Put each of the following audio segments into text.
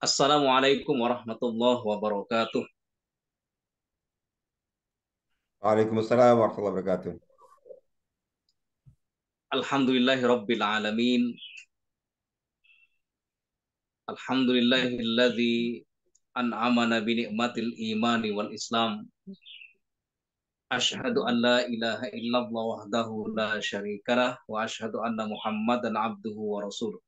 Assalamualaikum warahmatullahi wabarakatuh. Waalaikumsalam warahmatullahi wabarakatuh. Alhamdulillahi rabbil alamin. Alhamdulillahilladzi an'amana bi ni'matil imani wal islam. Asyhadu an la ilaha illallah wahdahu la syarikalah wa asyhadu anna Muhammadan abduhu wa rasuluh.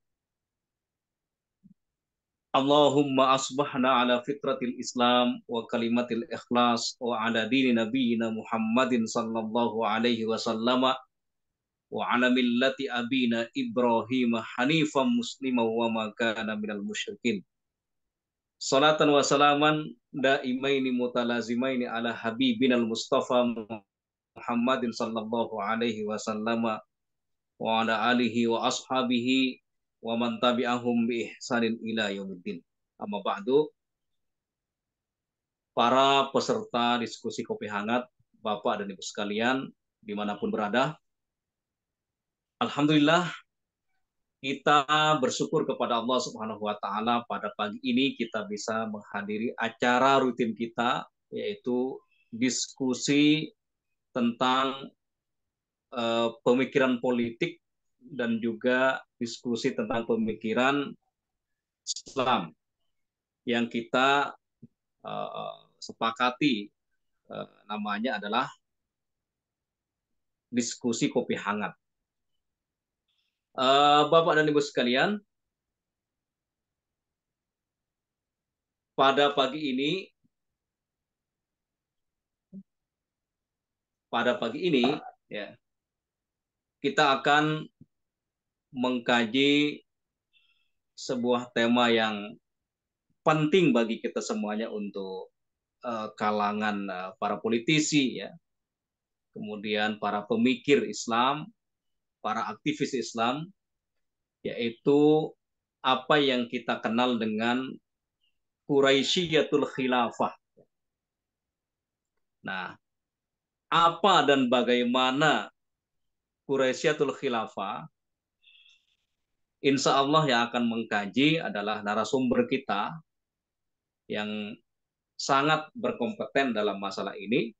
Allahumma asbahna ala fitratil Islam wa kalimatil ikhlas wa ala dini nabiyyina Muhammadin sallallahu alaihi wasallam wa ala millati abina Ibrahim hanifan musliman wa ma kana minal musyrikin. Salatan wa salaman daimaini mutalazimaini ala habibinal Mustafa Muhammadin sallallahu alaihi wasallam wa ala alihi wa ashabihi wa man tabi'ahum bi ihsanin ila yaumiddin. Amma ba'du, para peserta diskusi kopi hangat, Bapak dan Ibu sekalian, dimanapun berada, Alhamdulillah kita bersyukur kepada Allah Subhanahu wa taala pada pagi ini kita bisa menghadiri acara rutin kita, yaitu diskusi tentang pemikiran politik dan juga diskusi tentang pemikiran Islam yang kita sepakati namanya adalah diskusi kopi hangat. Bapak dan Ibu sekalian, pada pagi ini ya, kita akan mengkaji sebuah tema yang penting bagi kita semuanya untuk kalangan para politisi ya, kemudian para pemikir Islam, para aktivis Islam, yaitu apa yang kita kenal dengan Quraisyiyatul Khilafah. Nah, apa dan bagaimana Quraisyiyatul Khilafah? Insya Allah yang akan mengkaji adalah narasumber kita yang sangat berkompeten dalam masalah ini.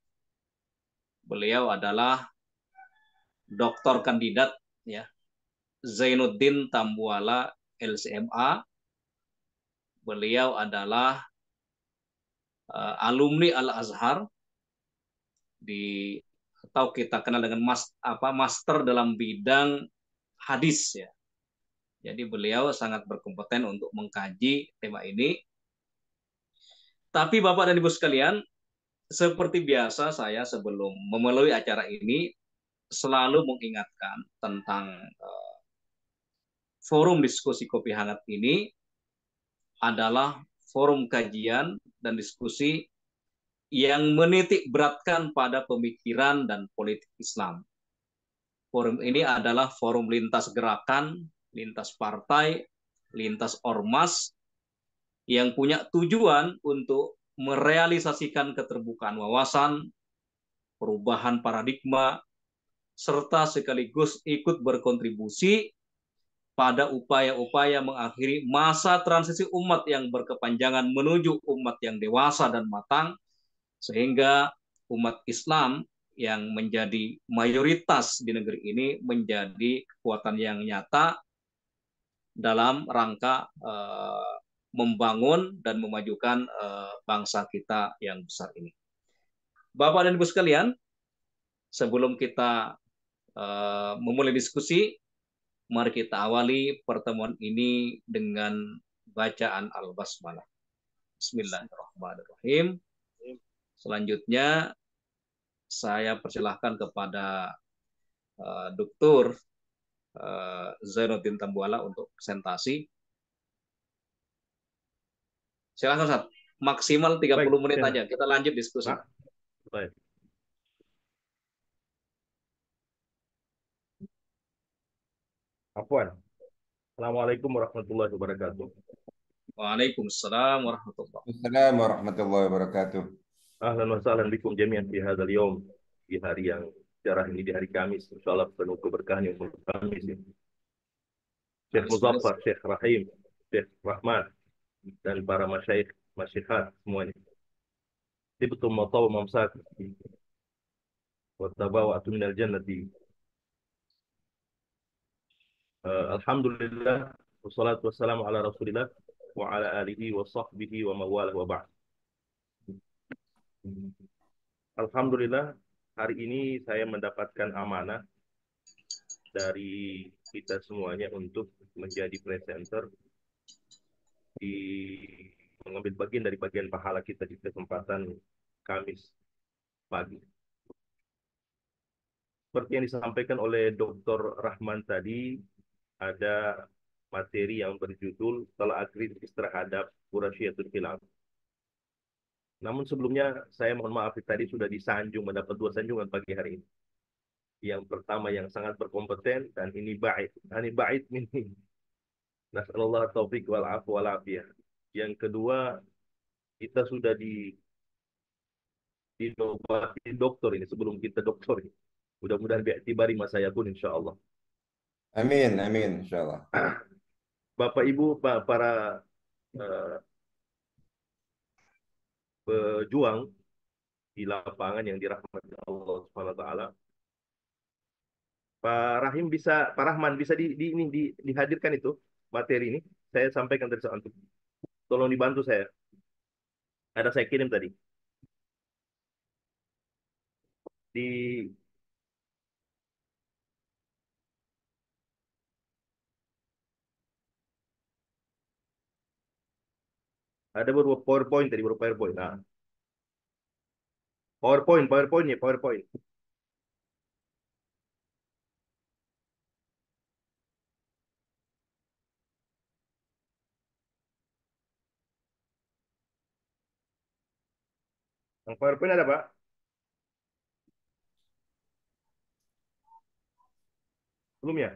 Beliau adalah Doktor Kandidat ya, Zainuddin Tambuwala LCMA. Beliau adalah alumni Al-Azhar di atau kita kenal dengan master dalam bidang hadis ya. Jadi beliau sangat berkompeten untuk mengkaji tema ini. Tapi Bapak dan Ibu sekalian, seperti biasa saya sebelum memulai acara ini selalu mengingatkan tentang forum diskusi kopi hangat ini adalah forum kajian dan diskusi yang menitik beratkan pada pemikiran dan politik Islam. Forum ini adalah forum lintas gerakan, lintas partai, lintas ormas yang punya tujuan untuk merealisasikan keterbukaan wawasan, perubahan paradigma, serta sekaligus ikut berkontribusi pada upaya-upaya mengakhiri masa transisi umat yang berkepanjangan menuju umat yang dewasa dan matang, sehingga umat Islam yang menjadi mayoritas di negeri ini menjadi kekuatan yang nyata dalam rangka membangun dan memajukan bangsa kita yang besar ini. Bapak dan Ibu sekalian, sebelum kita memulai diskusi, mari kita awali pertemuan ini dengan bacaan Al-Basmalah. Bismillahirrahmanirrahim. Selanjutnya saya persilahkan kepada Dr. Zainuddin Tambuwala untuk presentasi. Silakan Ustaz. Maksimal 30 menit aja. Kita lanjut diskusi. Baik. Afwan. Assalamualaikum warahmatullahi wabarakatuh. Waalaikumsalam warahmatullahi wabarakatuh. Assalamualaikum warahmatullahi wabarakatuh. Ahlan wa sahlan bikum jami'an fi hadzal yaum, di hari yang cerah ini, di hari Kamis. Insyaallah penuh keberkahan yang penuh Kamis ini. Syekh Muzaffar, Syekh Rahim, Syekh Rahman, dan para masyayikh, masyayikhat semuanya. Tibtum wa tawa mamsak wa tabawa'tu minal jannati. Alhamdulillah wassalatu wassalamu ala Rasulillah wa ala alihi wa sahbihi wa mawalah wa ba'd. Alhamdulillah hari ini saya mendapatkan amanah dari kita semuanya untuk menjadi presenter di mengambil bagian dari bagian pahala kita di kesempatan Kamis pagi. Seperti yang disampaikan oleh Dr. Rahman tadi, ada materi yang berjudul Telaah Kritis terhadap Quraisyatul Khilaf. Namun sebelumnya saya mohon maaf tadi sudah disanjung, mendapat 2 sanjungan pagi hari ini. Yang pertama yang sangat berkompeten dan ini bait ini. Nasallallahu taufiq wal afu wal afiyah. Yang kedua, kita sudah dinobati dokter ini sebelum kita dokter ini. Mudah-mudahan bi'tibari masa yakun insya Allah. Amin, amin, insyaallah. Bapak Ibu, para eh, pejuang di lapangan yang dirahmati Allah Subhanahu wa taala. Pak Rahman bisa dihadirkan itu materi ini. Saya sampaikan tadi soal itu. Tolong dibantu saya. Ada saya kirim tadi. Di ada beberapa PowerPoint tadi, beberapa PowerPoint. Nah, PowerPointnya, PowerPoint. Yang PowerPoint ada, Pak? Belum ya?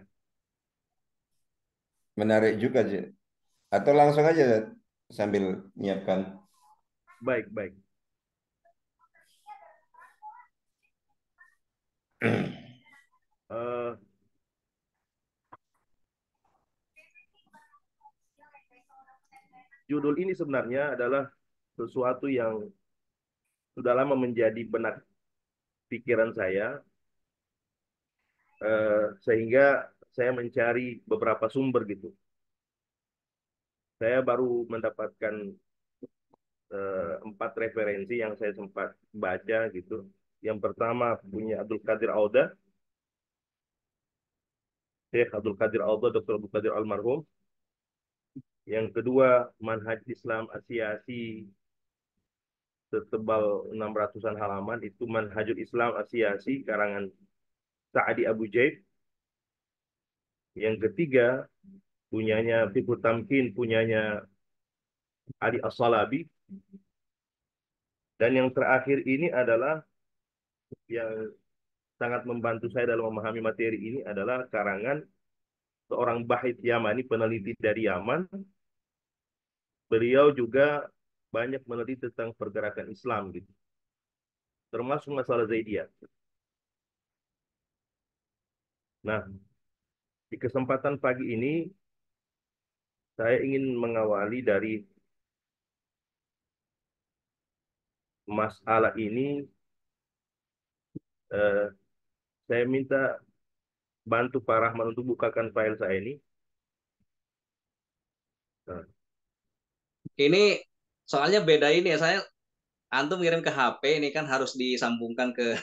Menarik juga, Ji. Atau langsung aja sambil nyiapkan. Baik, baik. Eh, judul ini sebenarnya adalah sesuatu yang sudah lama menjadi benak pikiran saya, sehingga saya mencari beberapa sumber gitu. Saya baru mendapatkan 4 referensi yang saya sempat baca gitu. Yang pertama punya Abdul Qadir Auda, Syekh Abdul Qadir Auda, Dr. Abdul Qadir Almarhum. Yang kedua Manhaj Islam Asyasi setebal 600-an halaman, itu Manhajul Islam Asyasi karangan Sa'adi Abu Jaid. Yang ketiga punyanya Fiqhut Tamkin, punyanya Ali As-Salabi. Dan yang terakhir ini adalah yang sangat membantu saya dalam memahami materi ini adalah karangan seorang Bahith Yamani, peneliti dari Yaman. Beliau juga banyak meneliti tentang pergerakan Islam gitu, termasuk masalah Zaidiyah. Nah, di kesempatan pagi ini saya ingin mengawali dari masalah ini. eh, saya minta bantu Pak Rahman untuk bukakan file saya ini. Nah, Ini soalnya beda ini ya, saya antum ngirim ke HP ini kan harus disambungkan ke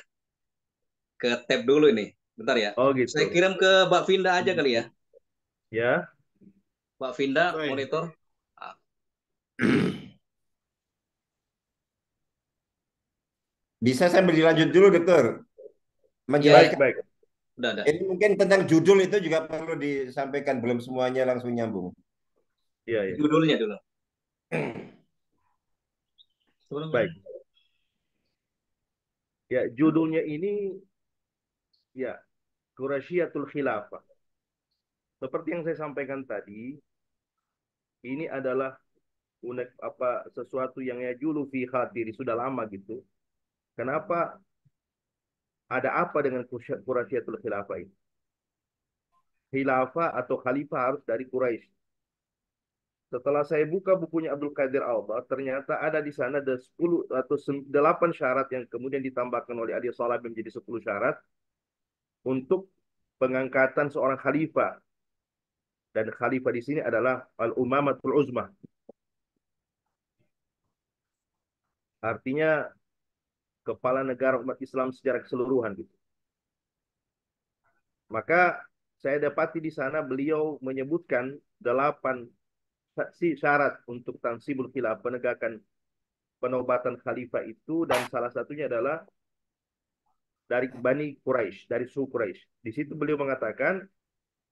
tab dulu ini. Bentar ya. oh Saya gitu. kirim ke Mbak Vinda aja kali ya. Ya, Mbak Vinda Baik. monitor. Ah, Bisa saya berlanjut dulu, Dokter. Iya, Menjelaskan. baik. udah ada. Ini mungkin tentang judul itu juga perlu disampaikan, belum semuanya langsung nyambung. Iya, iya. Judulnya dulu. Baik. Ya, judulnya ini ya Quraisyatul Khilafah. Seperti yang saya sampaikan tadi, ini adalah sesuatu yang ya julu fi khatiri, sudah lama gitu. Kenapa ada apa dengan Quraisyatul Khilafah ini? Khilafah atau khalifah harus dari Quraisy. setelah saya buka bukunya Abdul Qadir Alba, ternyata ada di sana ada 10 atau 8 syarat yang kemudian ditambahkan oleh Ali Salabi menjadi 10 syarat untuk pengangkatan seorang khalifah. Dan khalifah di sini adalah Al-Umamatul Uzmah. Artinya kepala negara umat Islam secara keseluruhan gitu. Maka saya dapati di sana beliau menyebutkan 8 syarat untuk tansibul khilaf, penegakan penobatan khalifah itu, dan salah satunya adalah dari Bani Quraisy, dari suku Quraisy. Di situ beliau mengatakan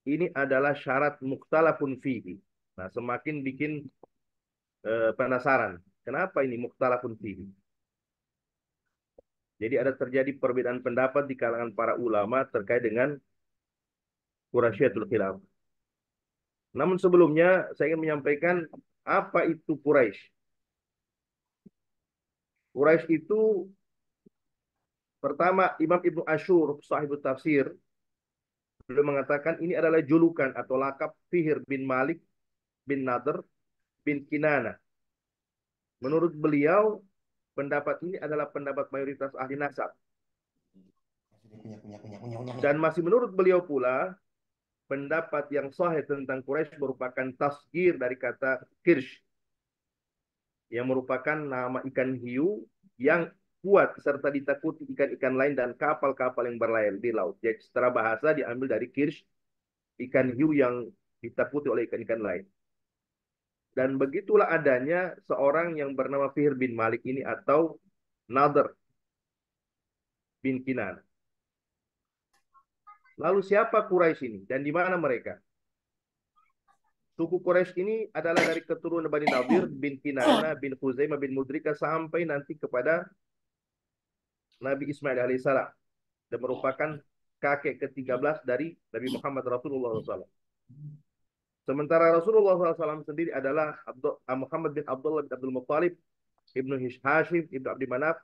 ini adalah syarat mukhtalafun fihi. Nah, semakin bikin penasaran. Kenapa ini mukhtalafun fihi? Jadi ada terjadi perbedaan pendapat di kalangan para ulama terkait dengan Quraisyatul Khilaf. Namun sebelumnya saya ingin menyampaikan apa itu Quraisy. Quraisy itu pertama Imam Ibnu Asyur, sahibut tafsir, beliau mengatakan ini adalah julukan atau lakap Fihr bin Malik bin Nadr bin Kinana. Menurut beliau, pendapat ini adalah pendapat mayoritas ahli nasab. Dan masih menurut beliau pula, pendapat yang sahih tentang Quraisy merupakan tasgir dari kata kirsh, yang merupakan nama ikan hiu yang kuat serta ditakuti ikan-ikan lain dan kapal-kapal yang berlayar di laut. Jadi secara bahasa diambil dari kirsh, ikan hiu yang ditakuti oleh ikan-ikan lain. Dan begitulah adanya seorang yang bernama Fihr bin Malik ini atau Nadr bin Kinan. Lalu siapa Quraisy ini dan di mana mereka? Suku Quraisy ini adalah dari keturunan Bani Nadir bin Kinana bin Khuzaimah bin Mudrika sampai nanti kepada Nabi Ismail alaihissalam, dan merupakan kakek ke-13 dari Nabi Muhammad Rasulullah SAW. Sementara Rasulullah SAW sendiri adalah Muhammad bin Abdullah bin Abdul Muttalib, Ibnu Hashim, Ibnu Abdi Manaf,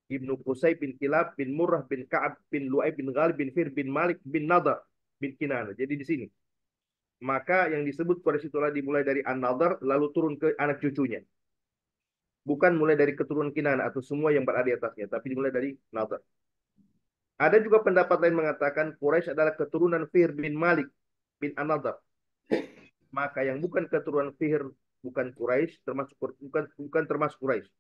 Ibnu Qusay bin Kilab bin Murrah bin Ka'ab bin Lu'ay bin Ghalib bin Fir bin Malik bin Nadar bin Kinana. Jadi di sini. Maka yang disebut Quraisy itulah dimulai dari An-Nadar lalu turun ke anak cucunya. Bukan mulai dari keturunan Kinana atau semua yang berada di atasnya, tapi dimulai dari Nadar. Ada juga pendapat lain mengatakan Quraisy adalah keturunan Fihr bin Malik bin An-Nadar. Maka yang bukan keturunan Fihr bukan Quraisy, bukan termasuk Quraisy.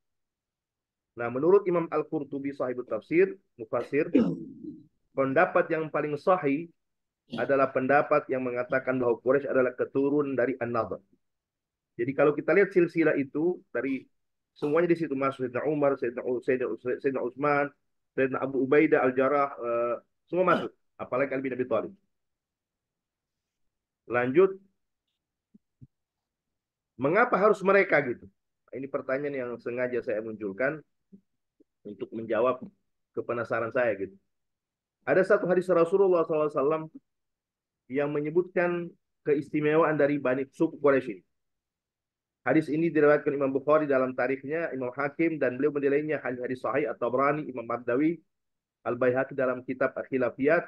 Nah, menurut Imam Al-Qurtubi sahibut tafsir, mufassir, pendapat yang paling sahih adalah pendapat yang mengatakan bahwa Quraisy adalah keturunan dari An-Nadhr. Jadi kalau kita lihat silsilah itu dari semuanya di situ masuk Sayyidina Umar, Sayyidina Utsman, Sayyidina Abu Ubaidah Al-Jarrah, semua masuk, apalagi Ali bin Abi Thalib. Lanjut, mengapa harus mereka gitu? Nah, ini pertanyaan yang sengaja saya munculkan untuk menjawab kepenasaran saya gitu. Ada satu hadis Rasulullah SAW yang menyebutkan keistimewaan dari Bani suku Quraisy ini. Hadis ini diriwayatkan Imam Bukhari dalam tarikhnya, Imam Hakim, dan beliau menilainya hadis sahih atau Tabrani, Imam Mardawi, Al-Baihaqi dalam kitab Al-Khilafiyat,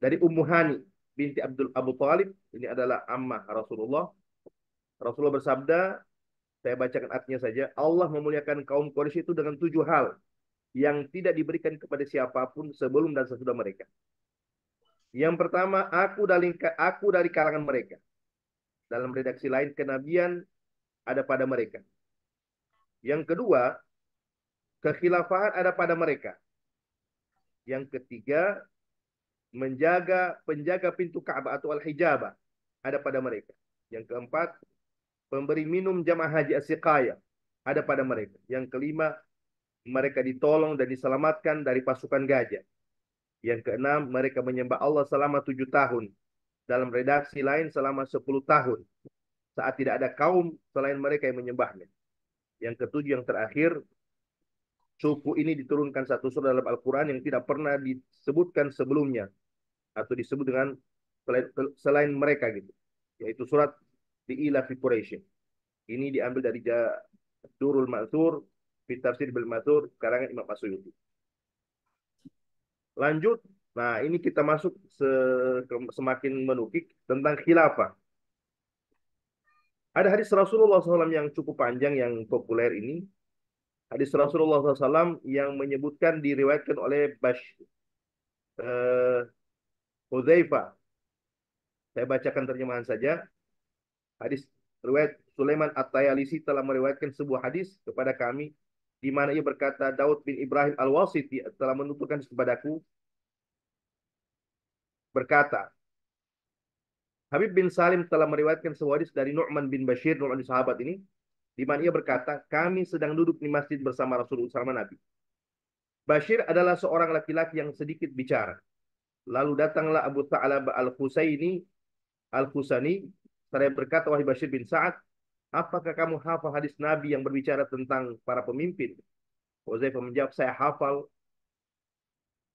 dari Ummu Hani binti Abdul Abu Talib. Ini adalah ammah Rasulullah. Rasulullah bersabda, saya bacakan artinya saja, Allah memuliakan kaum Quraisy itu dengan 7 hal yang tidak diberikan kepada siapapun sebelum dan sesudah mereka. Yang pertama, aku dari kalangan mereka. Dalam redaksi lain, kenabian ada pada mereka. Yang kedua, kekhilafahan ada pada mereka. Yang ketiga, penjaga pintu Ka'bah atau al-hijabah ada pada mereka. Yang keempat, pemberi minum jamaah haji as-siqayah ada pada mereka. Yang kelima, mereka ditolong dan diselamatkan dari pasukan gajah. Yang keenam, mereka menyembah Allah selama 7 tahun. Dalam redaksi lain selama 10 tahun. Saat tidak ada kaum selain mereka yang menyembahnya. Yang ketujuh, yang terakhir, suku ini diturunkan satu surah dalam Al-Quran yang tidak pernah disebutkan sebelumnya. Atau disebut dengan selain mereka gitu. Yaitu surat Ila fi Quraisy. Ini diambil dari Durul Mansur, fi Tafsir bil Mansur, karangan Imam Asyuyuti. Lanjut, nah ini kita masuk semakin menukik tentang khilafah. Ada hadis Rasulullah SAW yang cukup panjang yang populer ini. Hadis Rasulullah SAW yang menyebutkan diriwayatkan oleh eh, Hudzaifah. Saya bacakan terjemahan saja. Hadis riwayat Sulaiman At-Tayalisi telah meriwayatkan sebuah hadis kepada kami di mana ia berkata, Daud bin Ibrahim Al-Wasiti telah menuturkan kepadaku berkata, Habib bin Salim telah meriwayatkan sebuah hadis dari Nu'man bin Bashir, Nu'man bin sahabat ini, di mana ia berkata, kami sedang duduk di masjid bersama Rasulullah SAW Nabi. Bashir adalah seorang laki-laki yang sedikit bicara. Lalu datanglah Abu Tha'lab Al-Khusani, seraya berkata, wahai Bashir bin Sa'ad, apakah kamu hafal hadis Nabi yang berbicara tentang para pemimpin? Uzaifah menjawab, saya hafal.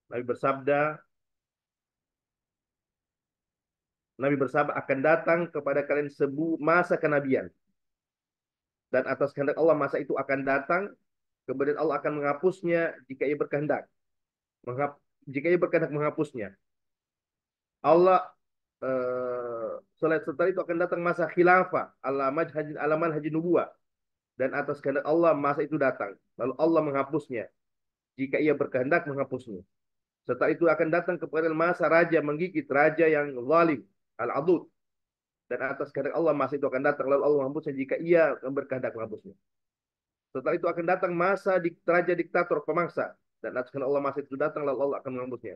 Nabi bersabda, akan datang kepada kalian masa kenabian. Dan atas kehendak Allah masa itu akan datang, kemudian Allah akan menghapusnya jika ia berkehendak. Jika ia berkehendak menghapusnya. Allah setelah itu akan datang masa khilafah, alaman haji nubuah. Dan atas kehendak Allah masa itu datang. Lalu Allah menghapusnya. Jika ia berkehendak menghapusnya. Setelah itu akan datang kepada masa raja menggigit, raja yang zalim, al-adud. Dan atas kehendak Allah masa itu akan datang, lalu Allah menghapusnya jika ia berkehendak menghapusnya. Setelah itu akan datang masa raja diktator pemangsa. Dan atas kehendak Allah masa itu datang, lalu Allah akan menghapusnya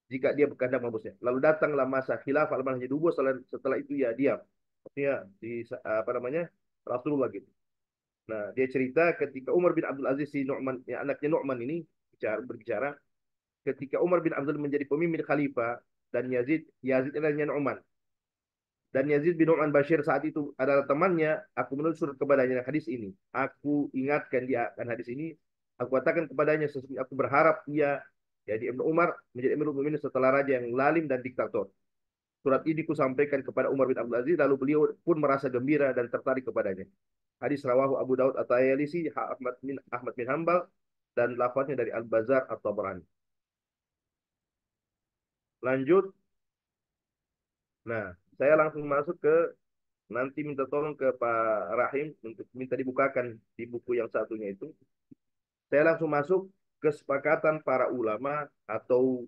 jika dia berkehendak menghapusnya. Lalu datanglah masa khilafah al-manhaj nubuwah, setelah itu ya diam. Maksudnya di apa namanya? Rasulullah gitu. Nah, dia cerita ketika Umar bin Abdul Aziz si Nu'man, ya, anaknya Nu'man ini berbicara, ketika Umar bin Abdul menjadi pemimpin khalifah dan Yazid adalah Nu'man. Dan Yazid bin Nu'man Bashir saat itu adalah temannya, aku menulis surat kepadanya hadis ini. Aku ingatkan dia akan hadis ini. Aku katakan kepadanya, sesungguhnya aku berharap ia, jadi Ibnu Umar, menjadi Amirul Mukminin setelah raja yang lalim dan diktator. Surat ini kusampaikan kepada Umar bin Abdul Aziz, lalu beliau pun merasa gembira dan tertarik kepadanya. Hadis rawahu Abu Daud At-Tayalisi, Ahmad bin Hambal, dan lafaznya dari Al-Bazar At-Tabrani. Lanjut. Nah, saya langsung masuk ke, nanti minta tolong ke Pak Rahim untuk minta dibukakan di buku yang satunya itu. Saya langsung masuk kesepakatan para ulama atau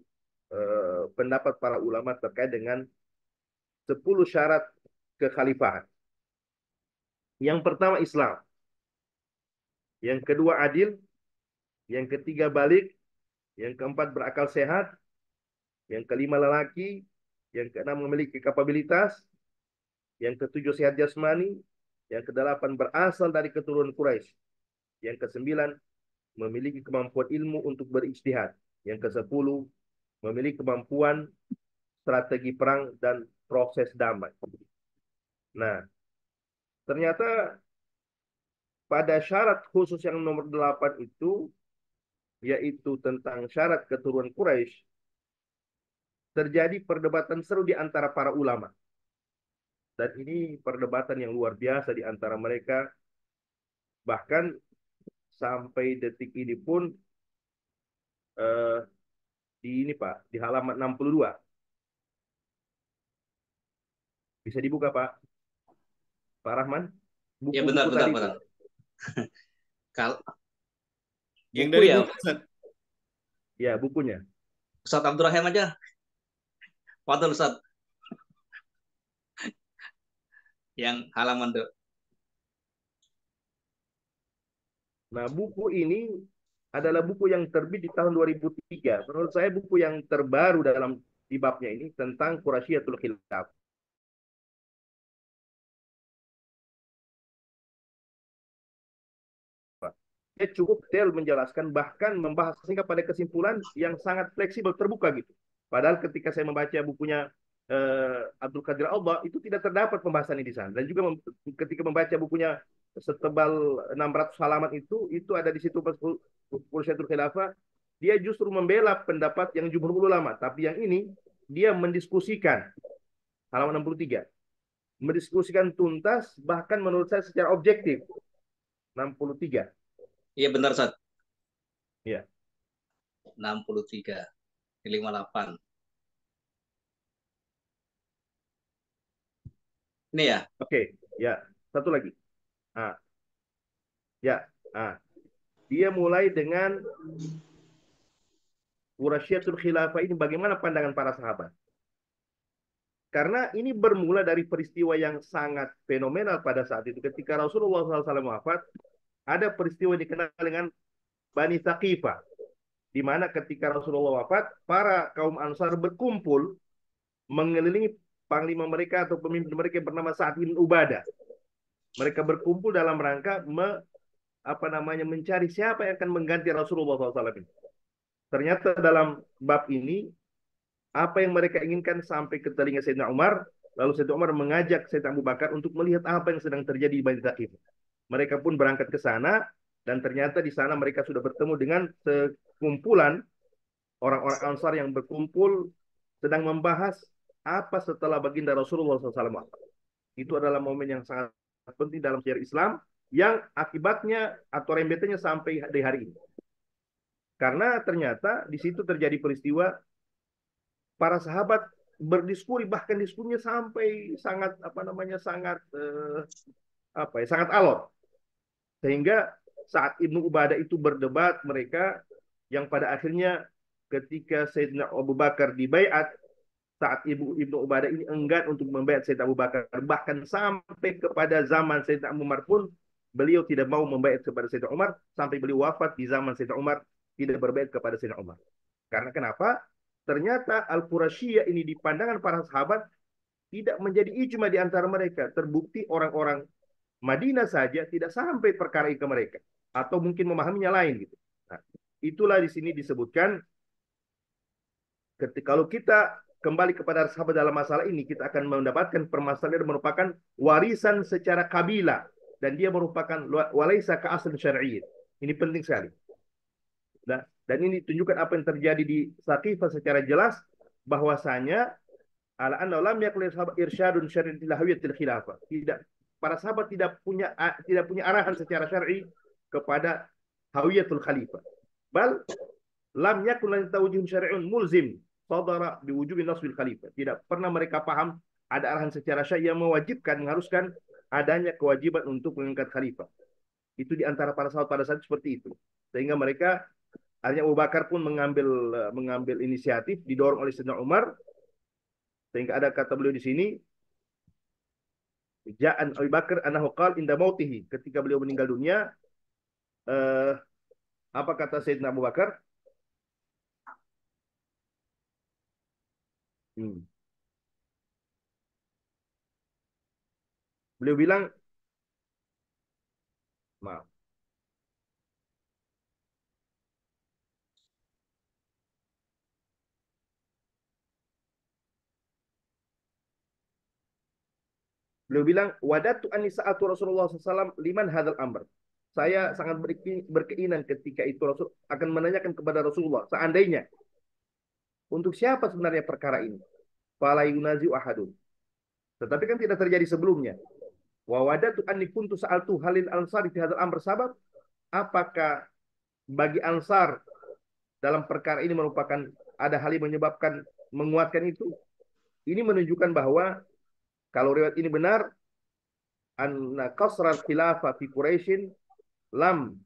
pendapat para ulama terkait dengan 10 syarat kekhalifahan. Yang pertama Islam, yang kedua adil, yang ketiga balik, yang keempat berakal sehat, yang kelima lelaki, yang keenam memiliki kapabilitas, yang ketujuh sehat jasmani, yang kedelapan berasal dari keturunan Quraisy, yang kesembilan memiliki kemampuan ilmu untuk berijtihad, yang kesepuluh memiliki kemampuan strategi perang dan proses damai. Nah, ternyata pada syarat khusus yang nomor 8 itu, yaitu tentang syarat keturunan Quraisy, terjadi perdebatan seru di antara para ulama. Dan ini perdebatan yang luar biasa di antara mereka. Bahkan sampai detik ini pun eh, di ini Pak, di halaman 62. Bisa dibuka Pak, Pak Rahman? Ya benar, Buku-buku benar, tadi. benar. Kalau Yang buku dari ya, buku, Ustaz. Ya, bukunya. Ustadz Abdurrahim aja. Fadol Ustadz, yang halaman Nah, buku ini adalah buku yang terbit di tahun 2003. Menurut saya buku yang terbaru dalam di babnya ini tentang Quraisyatul Khilaf. Dia cukup detail menjelaskan, bahkan membahas sehingga pada kesimpulan yang sangat fleksibel, terbuka gitu. Padahal ketika saya membaca bukunya Abdul Qadir Alba, itu tidak terdapat pembahasan ini di sana. Dan juga ketika membaca bukunya setebal 600 halaman itu ada di situ Quraisyatul Khilafah, dia justru membela pendapat yang jumhur ulama. Tapi yang ini, dia mendiskusikan, halaman 63. Mendiskusikan tuntas, bahkan menurut saya secara objektif. 63. iya benar Ustadz, Ya. 63, 58. Ini ya. Oke, ya. Satu lagi. Ah, ya. Ah, dia mulai dengan Quraisyatul Khilafah ini bagaimana pandangan para sahabat. Karena ini bermula dari peristiwa yang sangat fenomenal pada saat itu. Ketika Rasulullah SAW wafat, ada peristiwa yang dikenal dengan Bani Thaqifah. Di mana ketika Rasulullah wafat, para kaum Ansar berkumpul mengelilingi panglima mereka atau pemimpin mereka yang bernama Sa'ad bin Ubadah. Mereka berkumpul dalam rangka mencari siapa yang akan mengganti Rasulullah SAW. Ternyata dalam bab ini, apa yang mereka inginkan sampai ke telinga Sayyidina Umar, lalu Sayyidina Umar mengajak Sayyidina Abu Bakar untuk melihat apa yang sedang terjadi di Bani Thaqif. Mereka pun berangkat ke sana, dan ternyata di sana mereka sudah bertemu dengan sekumpulan orang-orang Ansar yang berkumpul sedang membahas apa setelah baginda Rasulullah SAW. Itu adalah momen yang sangat penting dalam sejarah Islam, yang akibatnya atau rembetannya sampai di hari ini. Karena ternyata di situ terjadi peristiwa para sahabat berdiskusi, bahkan diskusinya sampai sangat sangat alot, sehingga saat Ibnu Ubadah itu berdebat mereka, yang pada akhirnya ketika Sayyidina Abu Bakar dibaiat, saat Ibnu Ubadah ini enggan untuk membaiat Sayyidina Abu Bakar, bahkan sampai kepada zaman Sayyidina Umar pun beliau tidak mau membaiat kepada Sayyidina Umar, sampai beliau wafat di zaman Sayyidina Umar tidak berbaiat kepada Sayyidina Umar. Karena kenapa? Ternyata Al-Qurasyiyah ini di pandangan para sahabat tidak menjadi ijma di antara mereka. Terbukti orang-orang Madinah saja tidak sampai perkara itu ke mereka. Atau mungkin memahaminya lain gitu. Nah, itulah di sini disebutkan, kalau kita kembali kepada sahabat dalam masalah ini, kita akan mendapatkan permasalahan merupakan warisan secara kabilah. Dan dia merupakan walaisa ka'asl syar'i. Ini penting sekali. Nah, dan ini tunjukkan apa yang terjadi di Saqifah secara jelas, bahwasanya ala anna lam yakul sahabat irsyadun syar'i ila hawiyatil khilafah. Para sahabat tidak punya arahan secara syar'i kepada hawiyatul khalifah. Bal lam yakul lan tawjihun syar'un mulzim sadara biwujubi nasbil khalifah. Tidak pernah mereka paham ada arahan secara syar'i yang mewajibkan, mengharuskan adanya kewajiban untuk mengangkat khalifah. Itu di antara para sahabat pada saat seperti itu. Sehingga mereka, akhirnya Abu Bakar pun mengambil inisiatif, didorong oleh Sayyidina Umar, sehingga ada kata beliau di sini, Ja'an Abu Bakar anahu qal inda mautihi, ketika beliau meninggal dunia, apa kata Sayyidina Abu Bakar? Beliau bilang, maaf. Beliau bilang, wadatu anisa'atu Rasulullah SAW liman hadal amr. Saya sangat berkeinginan ketika itu Rasul akan menanyakan kepada Rasulullah, seandainya, untuk siapa sebenarnya perkara ini? Fala yunazi'u ahadun. Tetapi kan tidak terjadi sebelumnya. Wa wadatu anni kuntu sa'altu halil ansari fi hadzal amr sabab. Apakah bagi Ansar dalam perkara ini merupakan ada hal yang menyebabkan menguatkan itu? Ini menunjukkan bahwa kalau riwayat ini benar, anna qasral khilafah fi Quraisyin lam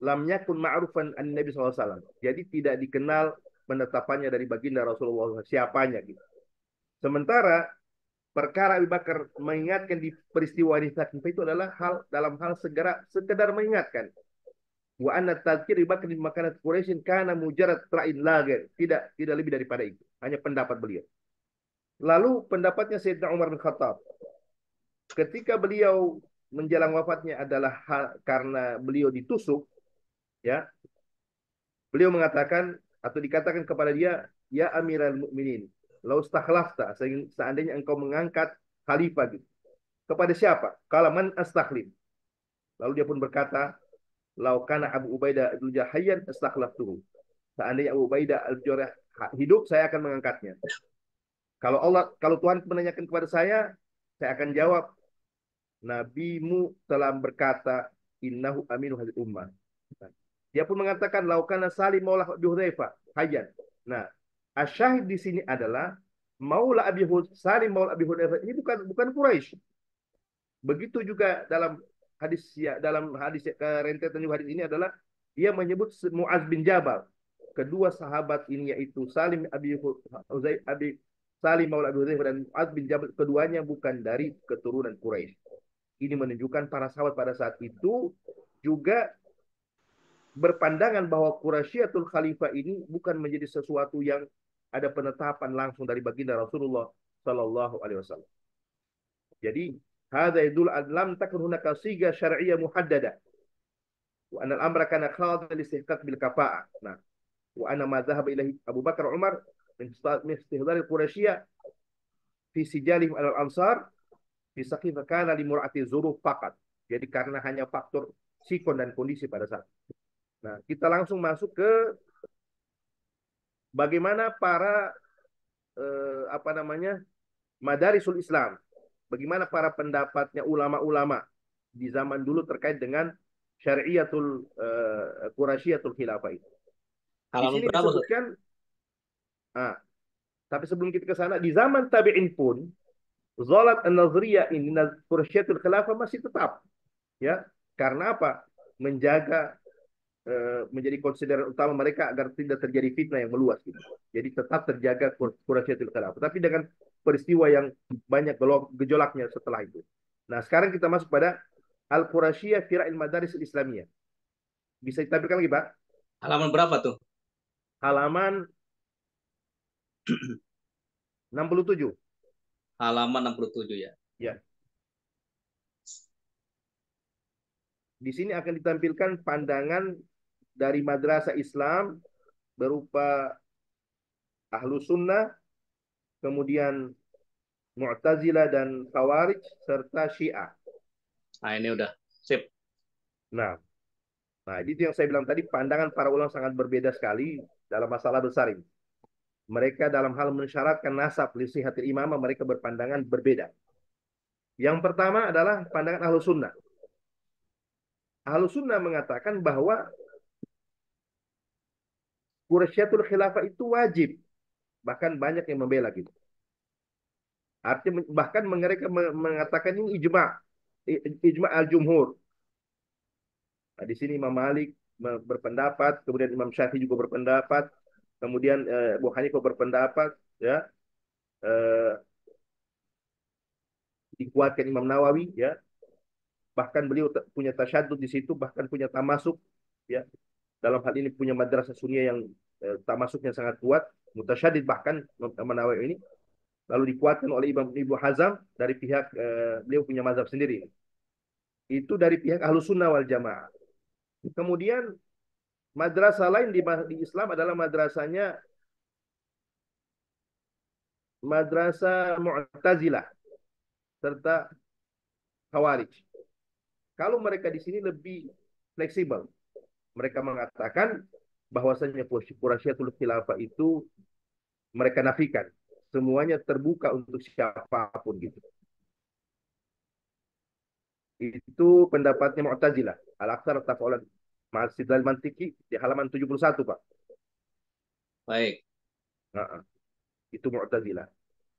yakun ma'rufan an Nabi SAW. Jadi tidak dikenal penetapannya dari baginda Rasulullah SAW, siapanya gitu. Sementara perkara Abu Bakar mengingatkan di peristiwa di Saqifah itu adalah dalam hal sekedar mengingatkan. Wa anna tadzkir Abu Bakar di makanat Quraisyin kana mujarrad ra'in lagir. Tidak lebih daripada itu. Hanya pendapat beliau. Lalu pendapatnya Sayyidina Umar bin Khattab. Ketika beliau menjelang wafatnya adalah karena beliau ditusuk, ya. Beliau mengatakan atau dikatakan kepada dia, ya Amiral Mukminin, lau stakhlafta, seandainya engkau mengangkat khalifah gitu. Kepada siapa? Qala man astakhlif. Lalu dia pun berkata, lau kana Abu Ubaidah al-Jahayyan astakhlaftuhu. Seandainya Abu Ubaidah al-Jarrah hidup, saya akan mengangkatnya. Kalau Tuhan menanyakan kepada saya akan jawab, Nabimu telah berkata, innahu aminu hadhihi ummah. Dia pun mengatakan, laukana Salim maulah Abi Hudzaifah hayyan. Nah, asyahid di sini adalah Maula Salim Maula Abi Hudzaifah ini bukan Quraisy. Begitu juga dalam hadis rentetan juga hadis ini adalah dia menyebut Muaz bin Jabal. Kedua sahabat ini yaitu Salim Maula Abi Hudzaifah dan Muaz bin Jabal, keduanya bukan dari keturunan Quraisy. Ini menunjukkan para sahabat pada saat itu juga berpandangan bahwa Quraisyatul Khalifah ini bukan menjadi sesuatu yang ada penetapan langsung dari baginda Rasulullah Sallallahu Alaihi Wasallam. Jadi, hadza yadul an lam takun hunaka siga syar'iyyah muhaddada wa anna al-amra kana khadi'an lil-istihqaq bil kafa'ah. Nah, wa anna ma dhahaba ilahi Abu Bakar Umar min istihdar al-Quraisyah fi sijalihim al-ansar fi saqifah kana li mur'ati zuruf faqat. Jadi karena hanya faktor sikon dan kondisi pada saat. Nah, kita langsung masuk ke bagaimana para madarisul Islam, bagaimana para pendapatnya ulama-ulama di zaman dulu terkait dengan syariatul Quraisyatul Khilafah itu. Di Halaman sini berapa, Ustaz? disebutkan, tapi sebelum kita ke sana, di zaman tabi'in pun zalat an-nazriyah ini Quraisyatul Khilafah masih tetap, ya, karena apa? Menjadi konsideran utama mereka agar tidak terjadi fitnah yang meluas gitu. Jadi tetap terjaga Quraisyatul Khilafah. Tapi dengan peristiwa yang banyak gejolaknya setelah itu. Nah, sekarang kita masuk pada Al-Quraisyah Fira'il Madaris Islamiyah. Bisa ditampilkan lagi, Pak? Halaman berapa tuh? Halaman 67. Halaman 67 ya. Ya. Di sini akan ditampilkan pandangan dari madrasah Islam berupa Ahlus Sunnah, kemudian Mu'tazilah dan Khawarij, serta Syiah. Nah, ini udah. Sip. Nah, itu yang saya bilang tadi, pandangan para ulama sangat berbeda sekali dalam masalah besar ini. Mereka dalam hal mensyaratkan nasab li sihatil imamah, mereka berpandangan berbeda. Yang pertama adalah pandangan Ahlus Sunnah. Ahlus Sunnah mengatakan bahwa Quraisyatul Khilafah itu wajib. Bahkan banyak yang membela gitu. Artinya bahkan mereka mengatakan ini ijma al-jumhur. Nah, di sini Imam Malik berpendapat, kemudian Imam Syafi'i juga berpendapat, kemudian Abu Hanifah berpendapat, ya, dikuatkan Imam Nawawi, ya, bahkan beliau punya tasyadud di situ, bahkan punya tamasuk, ya, dalam hal ini punya madrasah sunnah yang tamasuknya sangat kuat, mutasyadid bahkan Imam Nawawi ini, lalu dikuatkan oleh Ibnu Hazm dari pihak beliau punya mazhab sendiri. Itu dari pihak Ahlus Sunnah wal Jamaah. Kemudian madrasah lain di Islam adalah madrasahnya madrasah Mu'tazilah serta Khawarij. Kalau mereka di sini lebih fleksibel. Mereka mengatakan bahwasanya Quraisyatul Khilafah itu mereka nafikan. Semuanya terbuka untuk siapapun gitu. Itu pendapatnya Mu'tazilah. Al-Aqsar Tafa'ulan Ma'asidlal Mantiki di halaman 71, Pak. Baik. Nah, itu Mu'tazilah.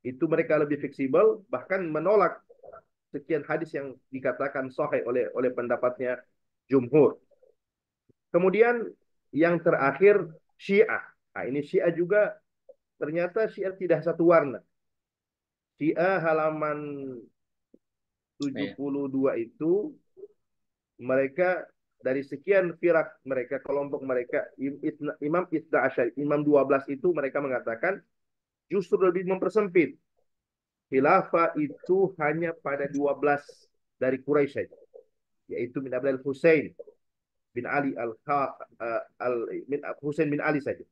Itu mereka lebih fleksibel, bahkan menolak sekian hadis yang dikatakan sahih oleh pendapatnya jumhur. Kemudian yang terakhir Syiah. Nah, ini Syiah juga ternyata Syiah tidak satu warna. Syiah halaman 72 itu mereka dari sekian firak mereka, kelompok mereka, Imam Ithna Asyari, Imam 12 itu mereka mengatakan justru lebih mempersempit. Khilafah itu hanya pada 12 dari Quraisy, yaitu min Abdul Husain bin Ali Husain bin Ali saja.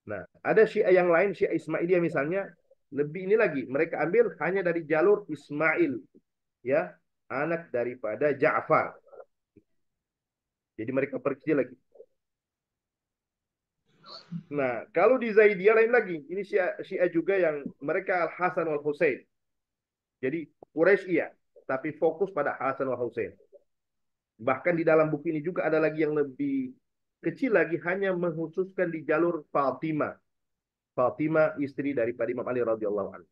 Nah, ada Syiah yang lain, Syiah Ismailiyah misalnya, lebih ini lagi, mereka ambil hanya dari jalur Ismail, ya, anak daripada Ja'far. Jadi mereka perkecil lagi. Nah, kalau di Zaidiyah lain lagi. Ini Syiah juga yang mereka Al-Hasan wal Husain. Jadi Quraisy iya, tapi fokus pada Hasan wal Husain. Bahkan di dalam buku ini juga ada lagi yang lebih kecil lagi, hanya mengkhususkan di jalur Fatimah. Fatimah istri daripada Imam Ali radhiyallahu anhu.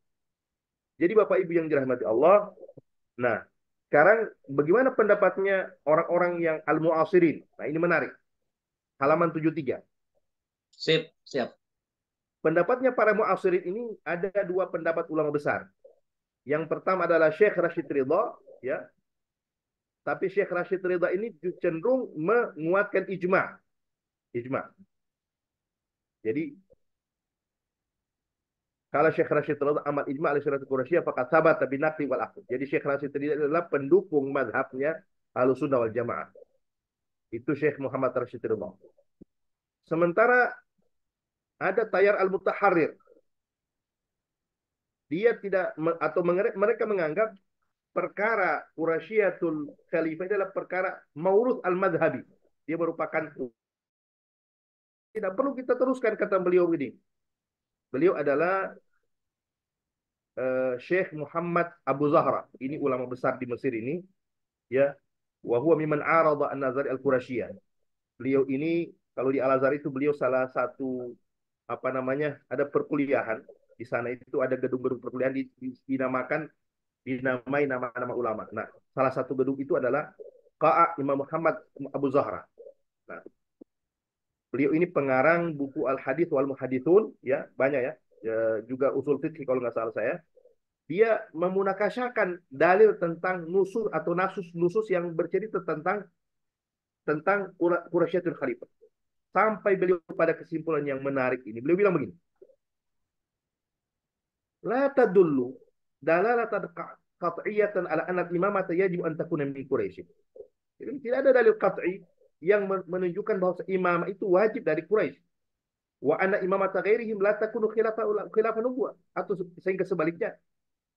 Jadi Bapak Ibu yang dirahmati Allah, nah sekarang bagaimana pendapatnya orang-orang yang al-mu'asirin? Nah ini menarik. Halaman 73. Sip, siap. Pendapatnya para mu'asirin ini ada dua pendapat ulama besar. Yang pertama adalah Syekh Rashid Ridha, ya. Tapi Syekh Rashid Ridha ini cenderung menguatkan ijma'. Ijma'. Jadi kalau Syekh Rashid Ridha amal ijma' al syariat Quraisyah faqad thabata bi naqli wal aqd. Jadi Syekh Rashid Ridha adalah pendukung mazhabnya Ahlussunnah wal Jamaah. Itu Syekh Muhammad Rashid Ridha. Sementara ada Tayar Al-Mutaharrir. Dia tidak atau mereka menganggap perkara Quraisyatul Khalifah adalah perkara maurus al-madhabi. Dia merupakan tidak perlu kita teruskan kata beliau ini. Beliau adalah Syekh Muhammad Abu Zahra. Ini ulama besar di Mesir ini, ya. Wa huwa mimman arada an-nazari al-Quraisyah. Beliau ini kalau di Al-Azhar itu beliau salah satu apa namanya? Ada perkuliahan di sana itu ada gedung-gedung perkuliahan dinamai nama-nama ulama. Nah, salah satu gedung itu adalah Qa'a Imam Muhammad Abu Zahra. Nah, beliau ini pengarang buku Al-Hadits wal Muhaditsun, ya, banyak ya. Ya, juga usul fikih kalau nggak salah saya. Dia memunakasyakan dalil tentang nusus atau nusus yang bercerita tentang Quraisyatul Khalifah. Sampai beliau pada kesimpulan yang menarik ini. Beliau bilang begini. La tadullu dalalatan qat'iyatan ala anna al-imamata yajib an takuna min Quraisy. Jadi tidak ada dalil qat'i yang menunjukkan bahwa imam itu wajib dari Quraisy. Wa anna imamata ghairihim la takunu khilafah nubuwah, atau sehingga sebaliknya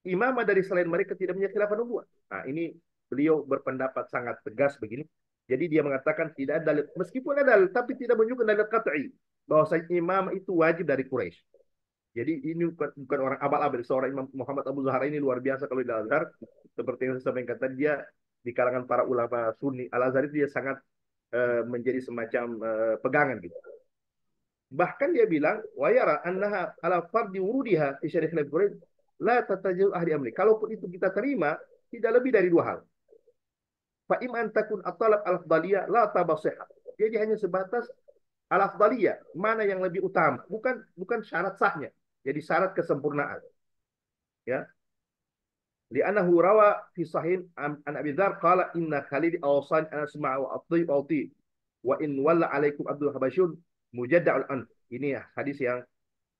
imamah dari selain mereka tidak punya khilafah nubuwah. Nah, ini beliau berpendapat sangat tegas begini. Jadi dia mengatakan tidak ada dalil, meskipun ada dalil tapi tidak menunjukkan dalil qat'i bahwa imam itu wajib dari Quraisy. Jadi ini bukan orang abal-abal. Seorang Imam Muhammad Abu Zahra ini luar biasa kalau di Al-Azhar. Seperti yang saya sampaikan tadi, dia di kalangan para ulama Sunni Al-Azhar itu dia sangat menjadi semacam pegangan gitu. Bahkan dia bilang, wa yara annaha ala fardi wurudiha fi syarih al-Qur'an la tatajul ahli amri. Kalaupun itu kita terima, tidak lebih dari dua hal. Fa im takun at-talab al-afdaliyah la tabasihah. Jadi hanya sebatas al-afdaliyah, mana yang lebih utama, bukan syarat sahnya. Jadi syarat kesempurnaan. Ya. Li'annahu rawa fi sahih an Abi Dzar qala inna khalili awsan an asma'a wa ati wa in walla alaikum Abdul Habasyun mujadda'ul an. Ini ya hadis yang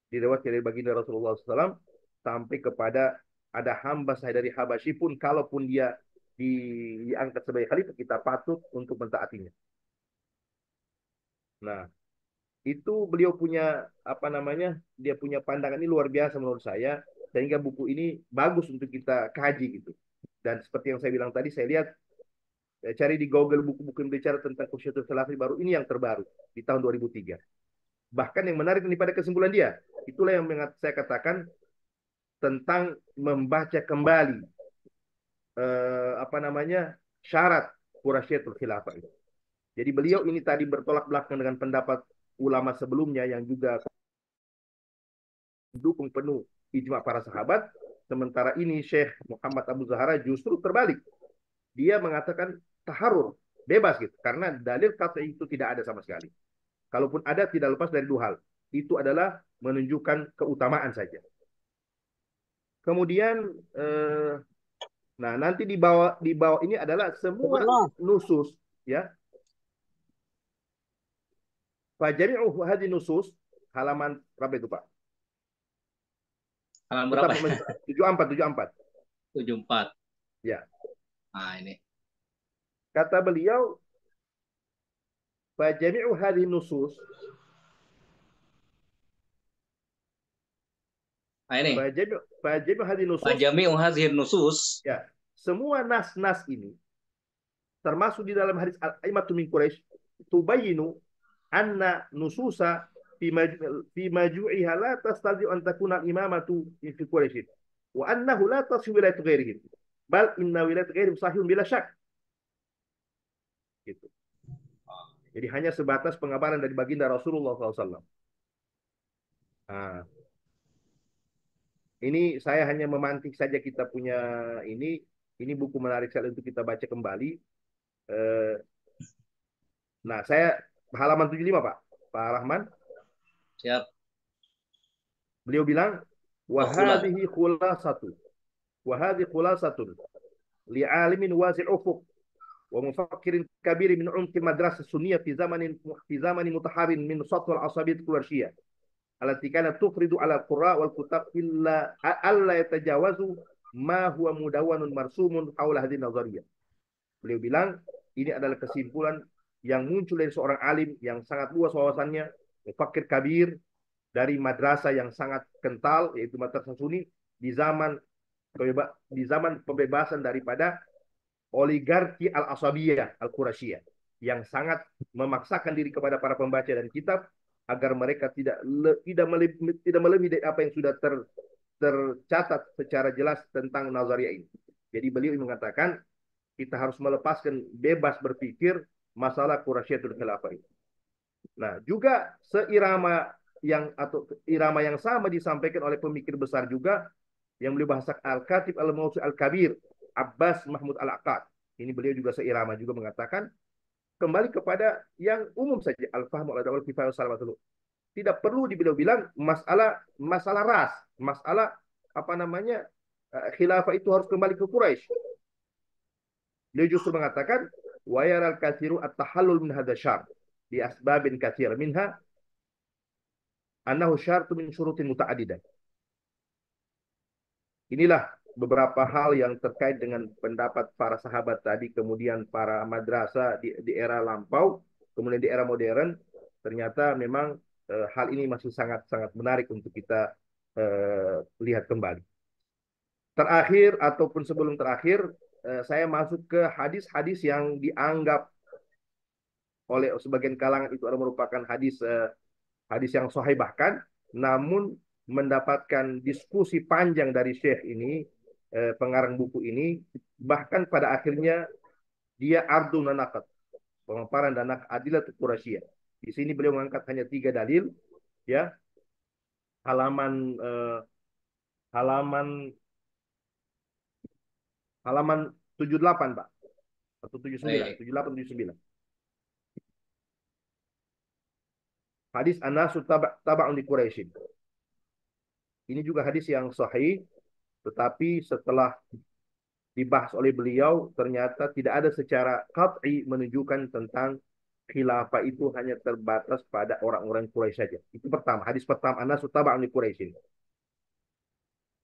diriwayatkan dari baginda Rasulullah SAW sampai kepada ada hamba saya dari Habasyi pun kalaupun dia diangkat sebagai khalifah kita patut untuk mentaatinya. Nah, itu beliau punya apa namanya? Dia punya pandangan ini luar biasa menurut saya sehingga buku ini bagus untuk kita kaji gitu. Dan seperti yang saya bilang tadi, saya lihat cari di Google buku-buku yang bicara tentang Quraisyatul Khalifah baru ini yang terbaru di tahun 2003. Bahkan yang menarik ini pada kesimpulan dia, itulah yang saya katakan tentang membaca kembali apa namanya? Syarat Quraisyatul Khilafah itu. Jadi beliau ini tadi bertolak belakang dengan pendapat ulama sebelumnya yang juga mendukung penuh ijma para sahabat. Sementara ini Syekh Muhammad Abu Zahra justru terbalik. Dia mengatakan taharur, bebas gitu. Karena dalil kata itu tidak ada sama sekali. Kalaupun ada tidak lepas dari dua hal. Itu adalah menunjukkan keutamaan saja. Kemudian nah nanti di bawah ini adalah semua nusus ya. Fajami'u hadhihi nusus halaman berapa itu, Pak? Halaman berapa? 74. 74. Ya. Nah, ini. Kata beliau, fajami'u hadhihi nusus. Nah, ini. Fajami'u hadhihi nusus. Fajami'u hadhihi nusus. Ya. Semua nas-nas ini termasuk di dalam hadis al-aimatu min Quraisy tubayyinu anna nususa fi maju'iha la tastati an takuna imamatu fi Quraisy wa annahu la tasih wilayatu ghairihim bal inna wilayat ghairihim sahihun bila syak. Gitu. Jadi hanya sebatas pengabaran dari baginda Rasulullah SAW. Nah, ini saya hanya memantik saja kita punya ini. Ini buku menarik sekali untuk kita baca kembali. Eh, Nah, saya halaman 75, Pak. Pak Rahman, Siap. beliau bilang, Wakula. "Wahadhihi khulasatu. Wahadhi khulasatun li'alimin wazil ufuq wa mufakkirin kabir min umki madrasah sunniyah fi zamanin mutaharin min satwal asabiyat kuwarsyiyah. Allati kanat tufridu ala qurra wal kutab illa alla yatajawazu ma huwa mudawwanun marsumun haula hadhihi nazariyah." Beliau bilang, ini adalah kesimpulan yang muncul dari seorang alim yang sangat luas wawasannya, mufakir kabir dari madrasah yang sangat kental, yaitu madrasah Sunni di zaman pembebasan daripada oligarki al-Asabiyah al-Qurasiyah yang sangat memaksakan diri kepada para pembaca dan kitab agar mereka tidak melebihi dari apa yang sudah tercatat secara jelas tentang nazariah ini. Jadi beliau mengatakan kita harus melepaskan bebas berpikir masalah Qurasyiyatul Khilafah ini. Nah, juga irama yang sama disampaikan oleh pemikir besar juga yang beliau bahasakan Al-Khatib Al-Mausi Al-Kabir Abbas Mahmud Al-Aqad. Ini beliau juga seirama juga mengatakan kembali kepada yang umum saja al-fahmu ala dawal kifayah salamatul. Tidak perlu beliau bilang masalah ras, masalah apa namanya khilafah itu harus kembali ke Quraisy. Beliau justru mengatakan wa yaral katsiru at-tahallul min hadza syar di asbabin katsir minha annahu syartu min syurutin muta'addidah. Inilah beberapa hal yang terkait dengan pendapat para sahabat tadi, kemudian para madrasah di era lampau, kemudian di era modern, ternyata memang hal ini masih sangat-sangat menarik untuk kita lihat kembali. Terakhir ataupun sebelum terakhir, saya masuk ke hadis-hadis yang dianggap oleh sebagian kalangan itu adalah merupakan hadis yang sahih bahkan, namun mendapatkan diskusi panjang dari Syekh ini, pengarang buku ini, bahkan pada akhirnya dia ardun naqat, pemaparan dan adilah Quraisyah. Di sini beliau mengangkat hanya 3 dalil, ya, halaman eh, halaman halaman 78, Pak, atau 79, Baik. 78 79. Hadis Anasu taba'un di Quraisyin. Ini juga hadis yang sahih, tetapi setelah dibahas oleh beliau, ternyata tidak ada secara qat'i menunjukkan tentang khilafah itu hanya terbatas pada orang-orang Quraisy saja. Itu pertama, hadis pertama, Anasu taba'un li Quraisyin.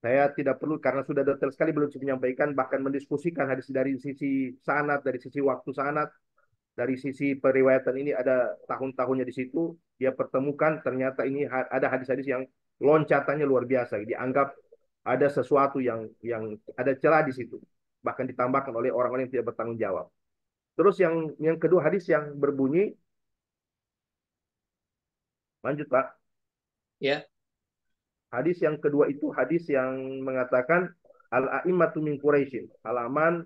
Saya tidak perlu karena sudah detail sekali belum menyampaikan, bahkan mendiskusikan hadis dari sisi sanad, dari sisi waktu sanad, dari sisi periwayatan ini ada tahun-tahunnya di situ. Dia pertemukan ternyata ini ada hadis-hadis yang loncatannya luar biasa. Dianggap ada sesuatu yang ada celah di situ. Bahkan ditambahkan oleh orang-orang yang tidak bertanggung jawab. Terus yang kedua hadis yang berbunyi, lanjut Pak. Ya. Hadis yang kedua itu hadis yang mengatakan al-a'immatu min Quraisyin. Halaman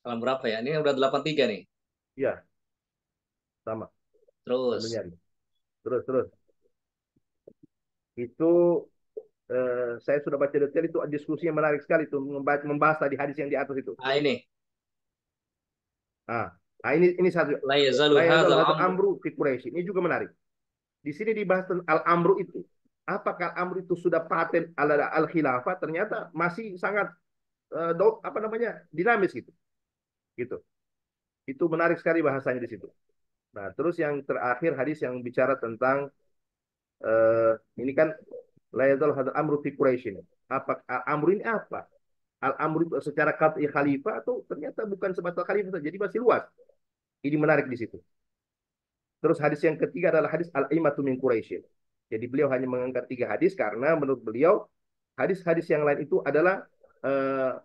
Halaman berapa ya? Ini udah 83 nih. ya sama sambil Terus. nyari. Terus. Itu saya sudah baca detail itu diskusi yang menarik sekali itu membahas tadi hadis yang di atas itu. Nah ini. Ah, ini satu. La yazalu La yazal hadzal hadzal amru. amru fi Quraisy. Ini juga menarik. Di sini dibahas tentang al-amru itu. Apakah amru itu sudah paten al-khilafah? Ternyata masih sangat apa namanya? Dinamis gitu. Gitu. Itu menarik sekali bahasanya di situ. Nah, terus yang terakhir hadis yang bicara tentang ini kan la yazal hadzal amru fi Quraisy. Apa al-amru ini apa? Al-amru itu secara qat'i khalifah atau ternyata bukan sebatas khalifah saja, jadi masih luas. Ini menarik di situ. Terus hadis yang ketiga adalah hadis al-aimatu min Quraisy. Jadi beliau hanya mengangkat 3 hadis karena menurut beliau hadis-hadis yang lain itu adalah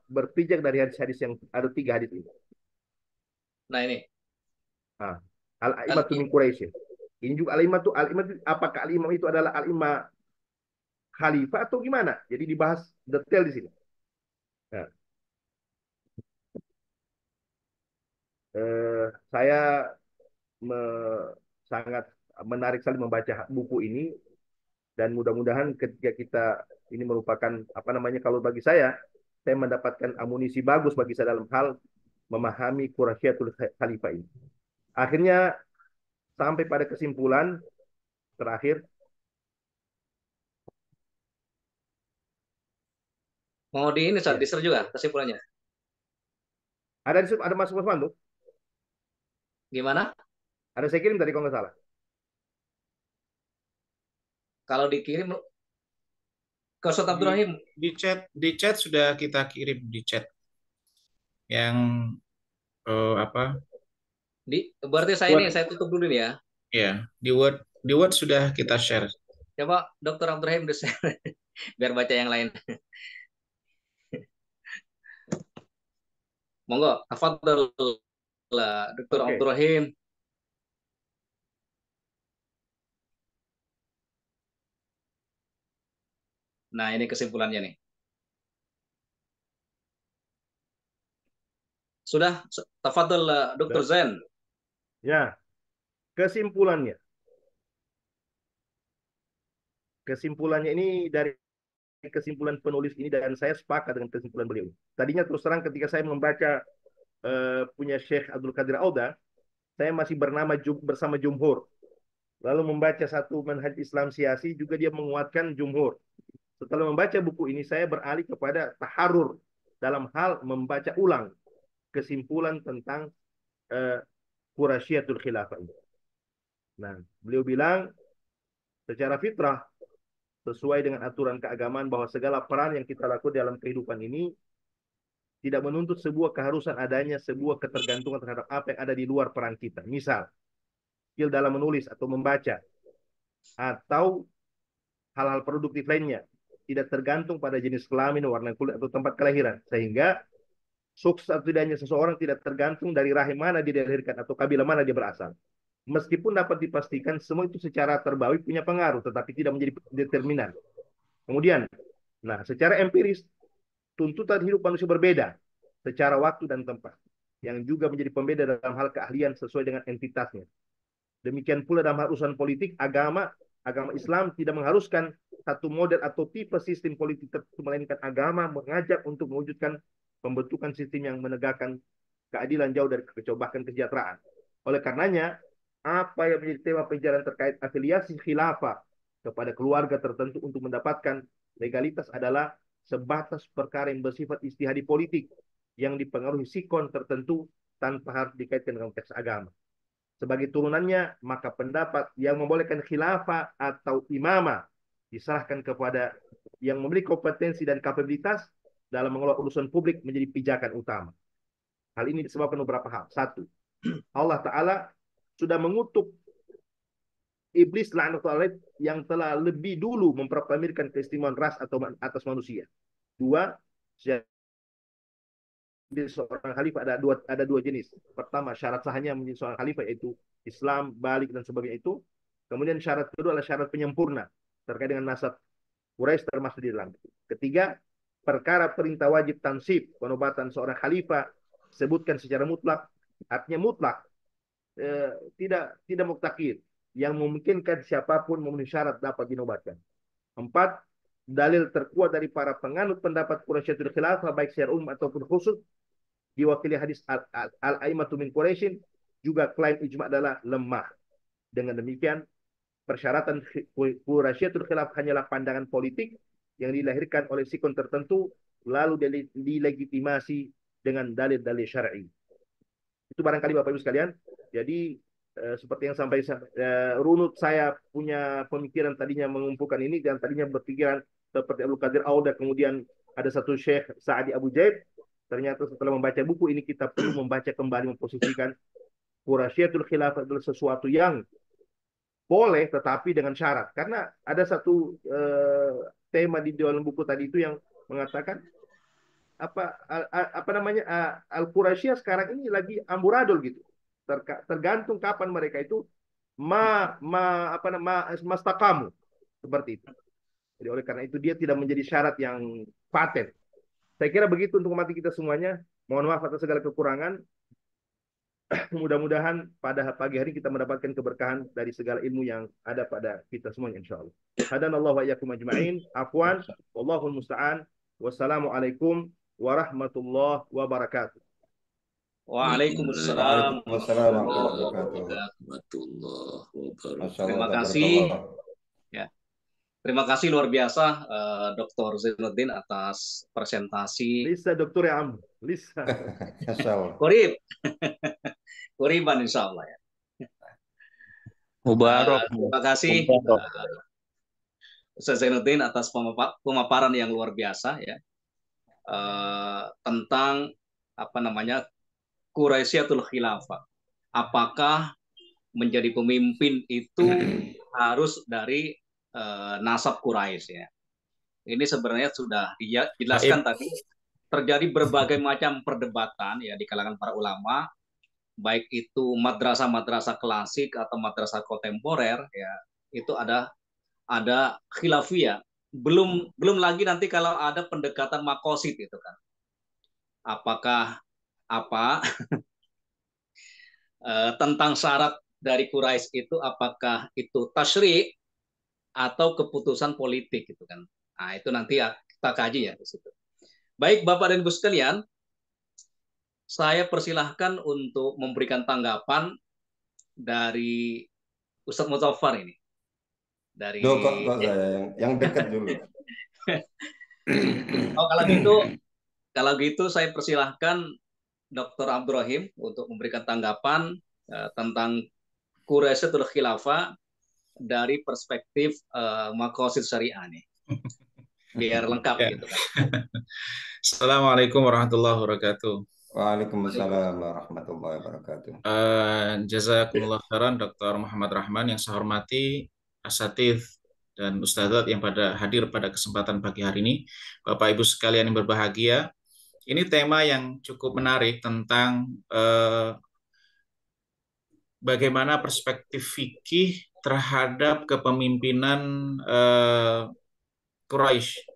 berpijak dari hadis-hadis yang ada 3 hadis ini. Nah ini. Nah, Al al-aimatu min Quraisy. Ini juga al-aimatu apakah al-imam itu adalah al-imam khalifah atau gimana? Jadi dibahas detail di sini. Nah, saya sangat menarik sekali membaca buku ini, dan mudah-mudahan ketika kita ini merupakan apa namanya, kalau bagi saya mendapatkan amunisi bagus bagi saya dalam hal memahami Quraisyatul Khalifah ini. Akhirnya sampai pada kesimpulan terakhir. Mau di ini, Ya. di-share juga kesimpulannya. Ada masuk Mas Mandu? Gimana? Ada saya kirim tadi kalau nggak salah. Kalau dikirim ke Ustaz Di, Abdurrahim. di chat sudah kita kirim di chat yang apa? Berarti Word, saya tutup dulu nih ya. ya, di Word sudah kita share. Coba Dokter Abdurrahim di-share biar baca yang lain. Monggo, tafadhol Dokter Oke. Abdurrahim. Nah, ini kesimpulannya nih. Sudah, tafadhol Dokter Zain. Ya, kesimpulannya. Kesimpulannya ini dari kesimpulan penulis ini, dan saya sepakat dengan kesimpulan beliau. Tadinya terus terang ketika saya membaca punya Syekh Abdul Qadir Auda, saya masih bersama Jumhur. Lalu membaca satu manhaj Islam Siasi juga dia menguatkan Jumhur. Setelah membaca buku ini saya beralih kepada taharur dalam hal membaca ulang kesimpulan tentang Quraisyatul Khilafah ini. Nah, beliau bilang secara fitrah sesuai dengan aturan keagamaan bahwa segala peran yang kita lakukan dalam kehidupan ini tidak menuntut sebuah keharusan adanya sebuah ketergantungan terhadap apa yang ada di luar peran kita. Misal, skill dalam menulis atau membaca, atau hal-hal produktif lainnya, tidak tergantung pada jenis kelamin, warna kulit, atau tempat kelahiran. Sehingga sukses atau tidaknya seseorang tidak tergantung dari rahim mana dia dilahirkan atau kabilah mana dia berasal. Meskipun dapat dipastikan semua itu secara terbawi punya pengaruh, tetapi tidak menjadi determinan. Kemudian, nah secara empiris, tuntutan hidup manusia berbeda secara waktu dan tempat, yang juga menjadi pembeda dalam hal keahlian sesuai dengan entitasnya. Demikian pula dalam hal urusan politik, agama Islam tidak mengharuskan satu model atau tipe sistem politik tertentu, melainkan agama mengajak untuk mewujudkan pembentukan sistem yang menegakkan keadilan jauh dari kecobakan kesejahteraan. Oleh karenanya, apa yang menjadi tema pembicaraan terkait afiliasi khilafah kepada keluarga tertentu untuk mendapatkan legalitas adalah sebatas perkara yang bersifat istihadi politik yang dipengaruhi sikon tertentu tanpa harus dikaitkan dengan konteks agama. Sebagai turunannya, maka pendapat yang membolehkan khilafah atau imamah diserahkan kepada yang memiliki kompetensi dan kapabilitas dalam mengelola urusan publik menjadi pijakan utama. Hal ini disebabkan beberapa hal. Satu, Allah Ta'ala sudah mengutuk iblis laknatullah yang telah lebih dulu memproklamirkan keistimewaan ras atau atas manusia. Dua, seorang khalifah ada dua jenis. Pertama, syarat sahnya menjadi seorang khalifah yaitu Islam, balik dan sebagainya itu. Kemudian syarat kedua adalah syarat penyempurna terkait dengan nasab Quraisy termasuk di dalam. Ketiga, perkara perintah wajib tansib penobatan seorang khalifah sebutkan secara mutlak, artinya mutlak, tidak muktakir, yang memungkinkan siapapun memenuhi syarat dapat dinobatkan. Empat, dalil terkuat dari para penganut pendapat Quraisyatul Khilafah baik secara umum ataupun khusus diwakili hadis al-aimatu min Quraisyin, juga klaim ijma' adalah lemah. Dengan demikian, persyaratan Quraisyatul Khilafah hanyalah pandangan politik yang dilahirkan oleh sikon tertentu lalu dilegitimasi dengan dalil-dalil syar'i. Itu barangkali Bapak Ibu sekalian. Jadi seperti yang sampai runut saya punya pemikiran tadinya mengumpulkan ini, dan tadinya berpikiran seperti Abdul Qadir Auda, kemudian ada satu Syekh Sa'adi Abu Jaid. Ternyata setelah membaca buku ini kita perlu membaca kembali, memposisikan Quraisyatul Khilafah adalah sesuatu yang boleh tetapi dengan syarat. Karena ada satu tema di dalam buku tadi itu yang mengatakan apa namanya, Al-Quraisyah sekarang ini lagi amburadul gitu. Tergantung kapan mereka itu mastaqamu seperti itu. Jadi oleh karena itu dia tidak menjadi syarat yang paten. Saya kira begitu untuk mati kita semuanya. Mohon maaf atas segala kekurangan. Mudah-mudahan pada pagi hari kita mendapatkan keberkahan dari segala ilmu yang ada pada kita semuanya insyaallah. Hadanallahu wa iyyakum ajma'in. Afwan, wallahul musta'an. Wassalamualaikum warahmatullahi wabarakatuh. Waalaikumsalam Waalaikumsalam warahmatullahi warahmatullahi wabarakatuh. wabarakatuh. Masya Allah, Terima kasih. tabarakallah. Ya, terima kasih luar biasa Dr. Zainuddin atas presentasi. Lisa Dokter ya Am. Lisa. Masya Allah. Korib, Koriban insya Allah ya. Mubarak. Terima kasih Ustaz Zainuddin atas pemaparan yang luar biasa ya tentang apa namanya Quraisyatul Khilafah. Apakah menjadi pemimpin itu harus dari nasab Quraisy ya. Ini sebenarnya sudah dijelaskan tadi, terjadi berbagai macam perdebatan ya di kalangan para ulama, baik itu madrasah-madrasah klasik atau madrasah kontemporer ya, itu ada khilafiyah. Belum lagi nanti kalau ada pendekatan makosid itu kan. Apakah tentang syarat dari Quraisy itu apakah itu tasyri' atau keputusan politik gitu kan. Nah, itu nanti ya kita kaji ya di situ. Baik Bapak dan Ibu sekalian, saya persilahkan untuk memberikan tanggapan dari Ustadz Muzaffar ini. Dari kok saya yang dekat dulu. Oh, kalau gitu saya persilahkan Dr. Abdurrahim untuk memberikan tanggapan tentang Quraisyatul Khilafah dari perspektif maqasid syariah nih. Biar lengkap gitu kan. Assalamualaikum warahmatullahi wabarakatuh. Waalaikumsalam warahmatullahi wabarakatuh. Jazakumullah khairan Dr. Muhammad Rahman yang saya hormati, asatidz dan ustadzat yang pada hadir pada kesempatan pagi hari ini. Bapak Ibu sekalian yang berbahagia, ini tema yang cukup menarik tentang bagaimana perspektif fikih terhadap kepemimpinan Quraisy.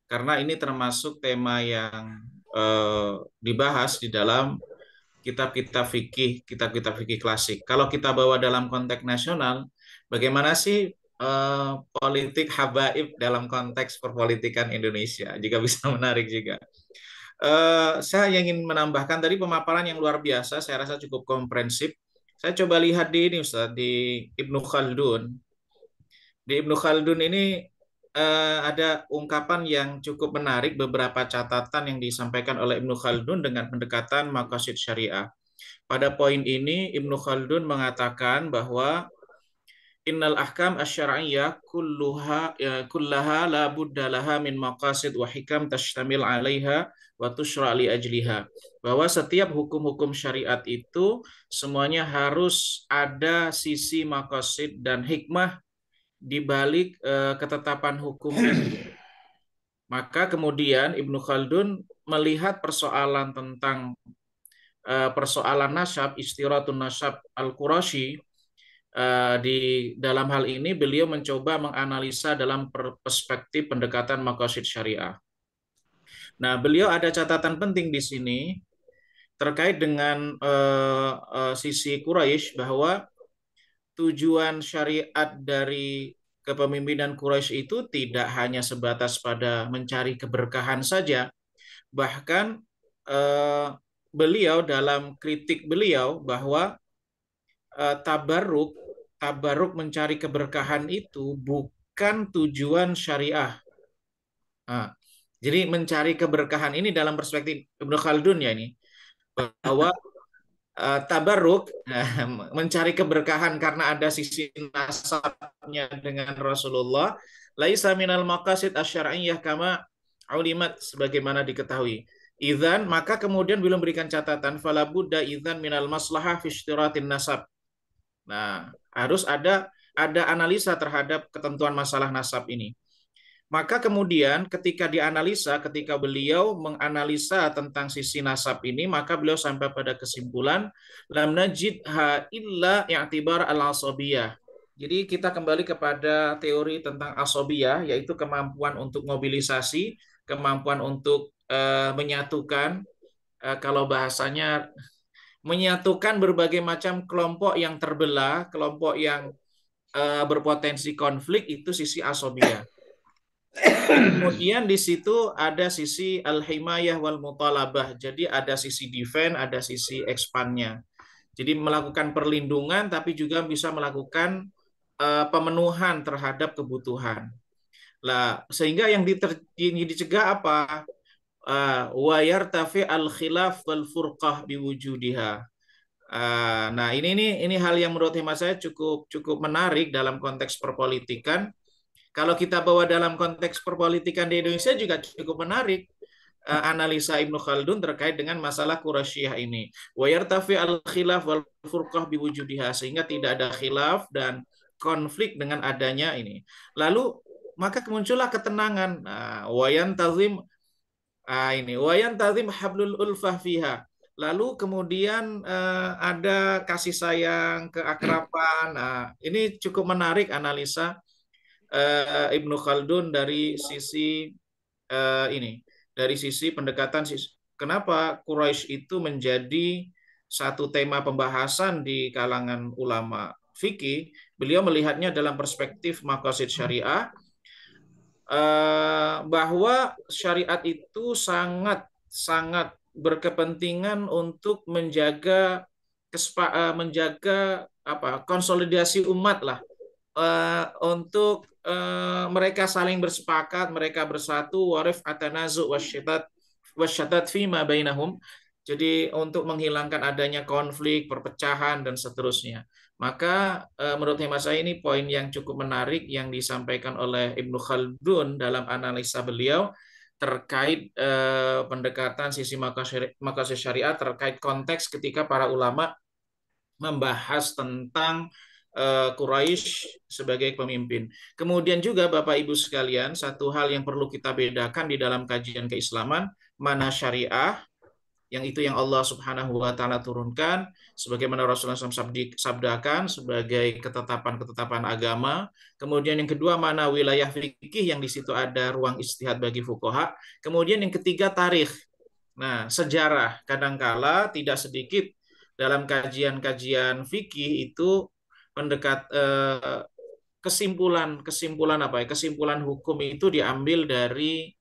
Karena ini termasuk tema yang dibahas di dalam kitab-kitab fikih klasik. Kalau kita bawa dalam konteks nasional, bagaimana sih politik habaib dalam konteks perpolitikan Indonesia? Juga bisa menarik juga. Saya ingin menambahkan tadi pemaparan yang luar biasa, saya rasa cukup komprehensif. Saya coba lihat di ini Ustaz, di Ibnu Khaldun. Di Ibnu Khaldun ini ada ungkapan yang cukup menarik, beberapa catatan yang disampaikan oleh Ibnu Khaldun dengan pendekatan maqasid syariah. Pada poin ini Ibnu Khaldun mengatakan bahwa innal ahkam asy-syar'iyyah kullaha la budda laha min maqasid wa hikam tashtamil 'alaiha wa tusyra' li ajliha. Bahwa setiap hukum-hukum syariat itu semuanya harus ada sisi maqasid dan hikmah di balik ketetapan hukum itu. Maka kemudian Ibnu Khaldun melihat persoalan tentang persoalan nasab, istiratun nasab al-Quraisy. Di dalam hal ini beliau mencoba menganalisa dalam perspektif pendekatan maqasid syariah. Nah, beliau ada catatan penting di sini terkait dengan sisi Quraisy, bahwa tujuan syariat dari kepemimpinan Quraisy itu tidak hanya sebatas pada mencari keberkahan saja. Bahkan beliau dalam kritik beliau bahwa tabarruk mencari keberkahan itu bukan tujuan syariah. Nah, jadi mencari keberkahan ini dalam perspektif Ibnu Khaldun ya ini, bahwa tabarruk mencari keberkahan karena ada sisi nasabnya dengan Rasulullah, laisa minal maqasid asy-syar'iyyah kama ulimat, sebagaimana diketahui. Idzan, maka kemudian beliau memberikan catatan fala budda idzan minal maslahah fi ishtiratin nasab. Nah, harus ada analisa terhadap ketentuan masalah nasab ini. Maka kemudian ketika beliau menganalisa tentang sisi nasab ini, maka beliau sampai pada kesimpulan lam najidha illa i'tibar al-asabiyah. Jadi kita kembali kepada teori tentang asabiyah, yaitu kemampuan untuk mobilisasi, kemampuan untuk menyatukan, kalau bahasanya menyatukan berbagai macam kelompok yang terbelah, kelompok yang berpotensi konflik, itu sisi asobiyah. Kemudian di situ ada sisi al-himayah wal mutalabah. Jadi ada sisi defense, ada sisi expandnya. Jadi melakukan perlindungan tapi juga bisa melakukan pemenuhan terhadap kebutuhan. Lah, sehingga yang dicegah apa? Wa yartafi al-khilaf wal furqah biwujudiha. Nah, ini hal yang menurut hemat saya cukup menarik dalam konteks perpolitikan. Kalau kita bawa dalam konteks perpolitikan di Indonesia juga cukup menarik analisa Ibnu Khaldun terkait dengan masalah Quraisyiyah ini. Wa yartafi al-khilaf wal furqah biwujudiha, sehingga tidak ada khilaf dan konflik dengan adanya ini. Lalu maka muncullah ketenangan. Wayan tazim wayan tazim hablul ulfah fiha. Lalu kemudian ada kasih sayang, keakraban. Ini cukup menarik analisa Ibnu Khaldun dari sisi dari sisi pendekatan kenapa Quraisy itu menjadi satu tema pembahasan di kalangan ulama fikih. Beliau melihatnya dalam perspektif maqasid syariah, bahwa syariat itu sangat berkepentingan untuk menjaga konsolidasi umat lah, untuk mereka saling bersepakat, mereka bersatu, warif atanazu wasyatat fima bainahum. Jadi untuk menghilangkan adanya konflik, perpecahan dan seterusnya. Maka menurut hemat saya ini poin yang cukup menarik yang disampaikan oleh Ibnu Khaldun dalam analisa beliau terkait pendekatan sisi maqasid syariat terkait konteks ketika para ulama membahas tentang Quraisy sebagai pemimpin. Kemudian juga Bapak Ibu sekalian, satu hal yang perlu kita bedakan di dalam kajian keislaman, mana syariah, yang itu yang Allah Subhanahu wa taala turunkan, sebagaimana Rasulullah SAW sabdakan sebagai ketetapan-ketetapan agama. Kemudian yang kedua, mana wilayah fikih, yang di situ ada ruang istihad bagi fuqaha. Kemudian yang ketiga, tarikh. Nah, sejarah. Kadangkala tidak sedikit dalam kajian-kajian fikih itu kesimpulan hukum itu diambil dari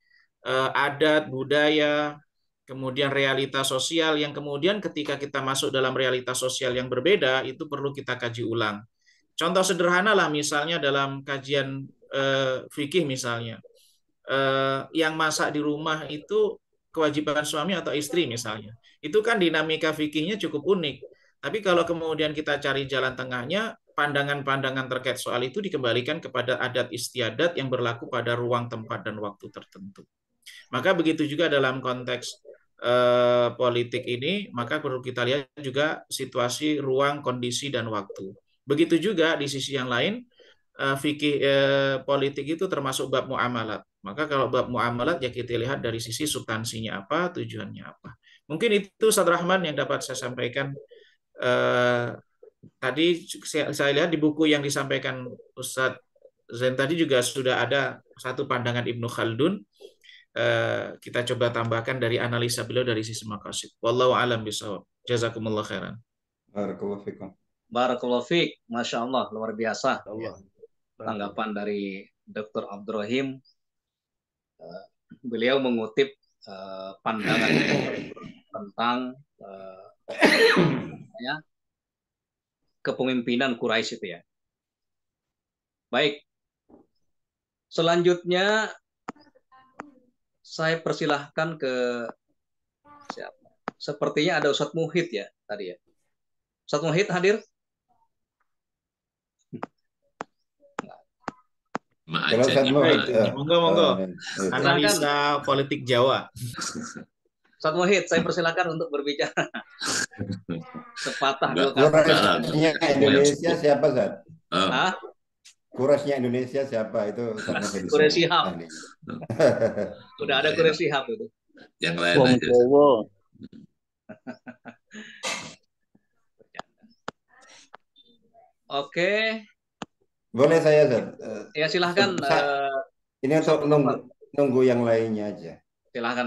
adat, budaya, kemudian realitas sosial, yang kemudian ketika kita masuk dalam realitas sosial yang berbeda, itu perlu kita kaji ulang. Contoh sederhana lah, misalnya dalam kajian fikih misalnya, yang masak di rumah itu kewajiban suami atau istri misalnya. Itu kan dinamika fikihnya cukup unik. Tapi kalau kemudian kita cari jalan tengahnya, pandangan-pandangan terkait soal itu dikembalikan kepada adat istiadat yang berlaku pada ruang, tempat, dan waktu tertentu. Maka begitu juga dalam konteks politik ini, maka perlu kita lihat juga situasi, ruang, kondisi, dan waktu. Begitu juga di sisi yang lain, fikih politik itu termasuk bab muamalat. Maka kalau bab muamalat ya kita lihat dari sisi substansinya apa, tujuannya apa. Mungkin itu Ustaz Rahman yang dapat saya sampaikan. Tadi saya lihat di buku yang disampaikan Ustaz Zain tadi juga sudah ada satu pandangan Ibnu Khaldun. Kita coba tambahkan dari analisa beliau dari sisi maqasid. Wallahu a'lam bishawab. Jazakumullah khairan. Barakallahu fikum. Barakallahu fiik. Masya Allah, luar biasa. Allah. Tanggapan dari Dr. Abdurrahim. Beliau mengutip pandangan tentang kepemimpinan Quraisy itu ya. Baik. Selanjutnya saya persilahkan ke siapa? Sepertinya ada Ustadz Muhid ya tadi ya. Ustadz Muhid hadir? Kalau Ustadz Muhid, monggo. Analisa politik Jawa. Ustadz Muhid, saya persilahkan untuk berbicara. Sepatah dua kata. Quraisynya Indonesia siapa, Ustaz? Hah? Quraisynya Indonesia siapa itu? Quraisy Shihab. Udah ada Quraisy Shihab itu. Yang lain aja. Oke. Boleh saya, Ustaz? Ya silahkan. Ini untuk nunggu yang lainnya aja. Silahkan.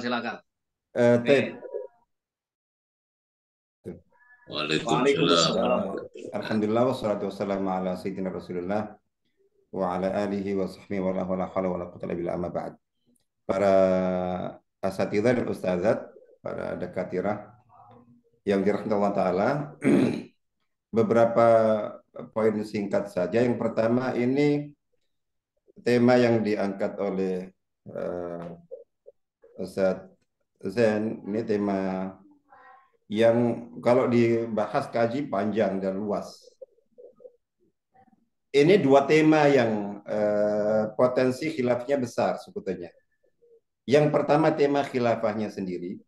Ted. Waalaikumsalam. Waalaikumsalam. Alhamdulillah wassalatu wassalamu ala sayyidina Rasulullah wa ala alihi wa sahbihi wa la hawla wa la quwwata illa billah, amma ba'd. Para asatidzah dan ustazat, para dakatirah yang dirahmati Allah Ta'ala, beberapa poin singkat saja. Yang pertama, ini tema yang diangkat oleh Ustaz Zain, ini tema yang kalau dibahas kaji panjang dan luas. Ini dua tema yang potensi khilafnya besar sebetulnya. Yang pertama tema khilafahnya sendiri.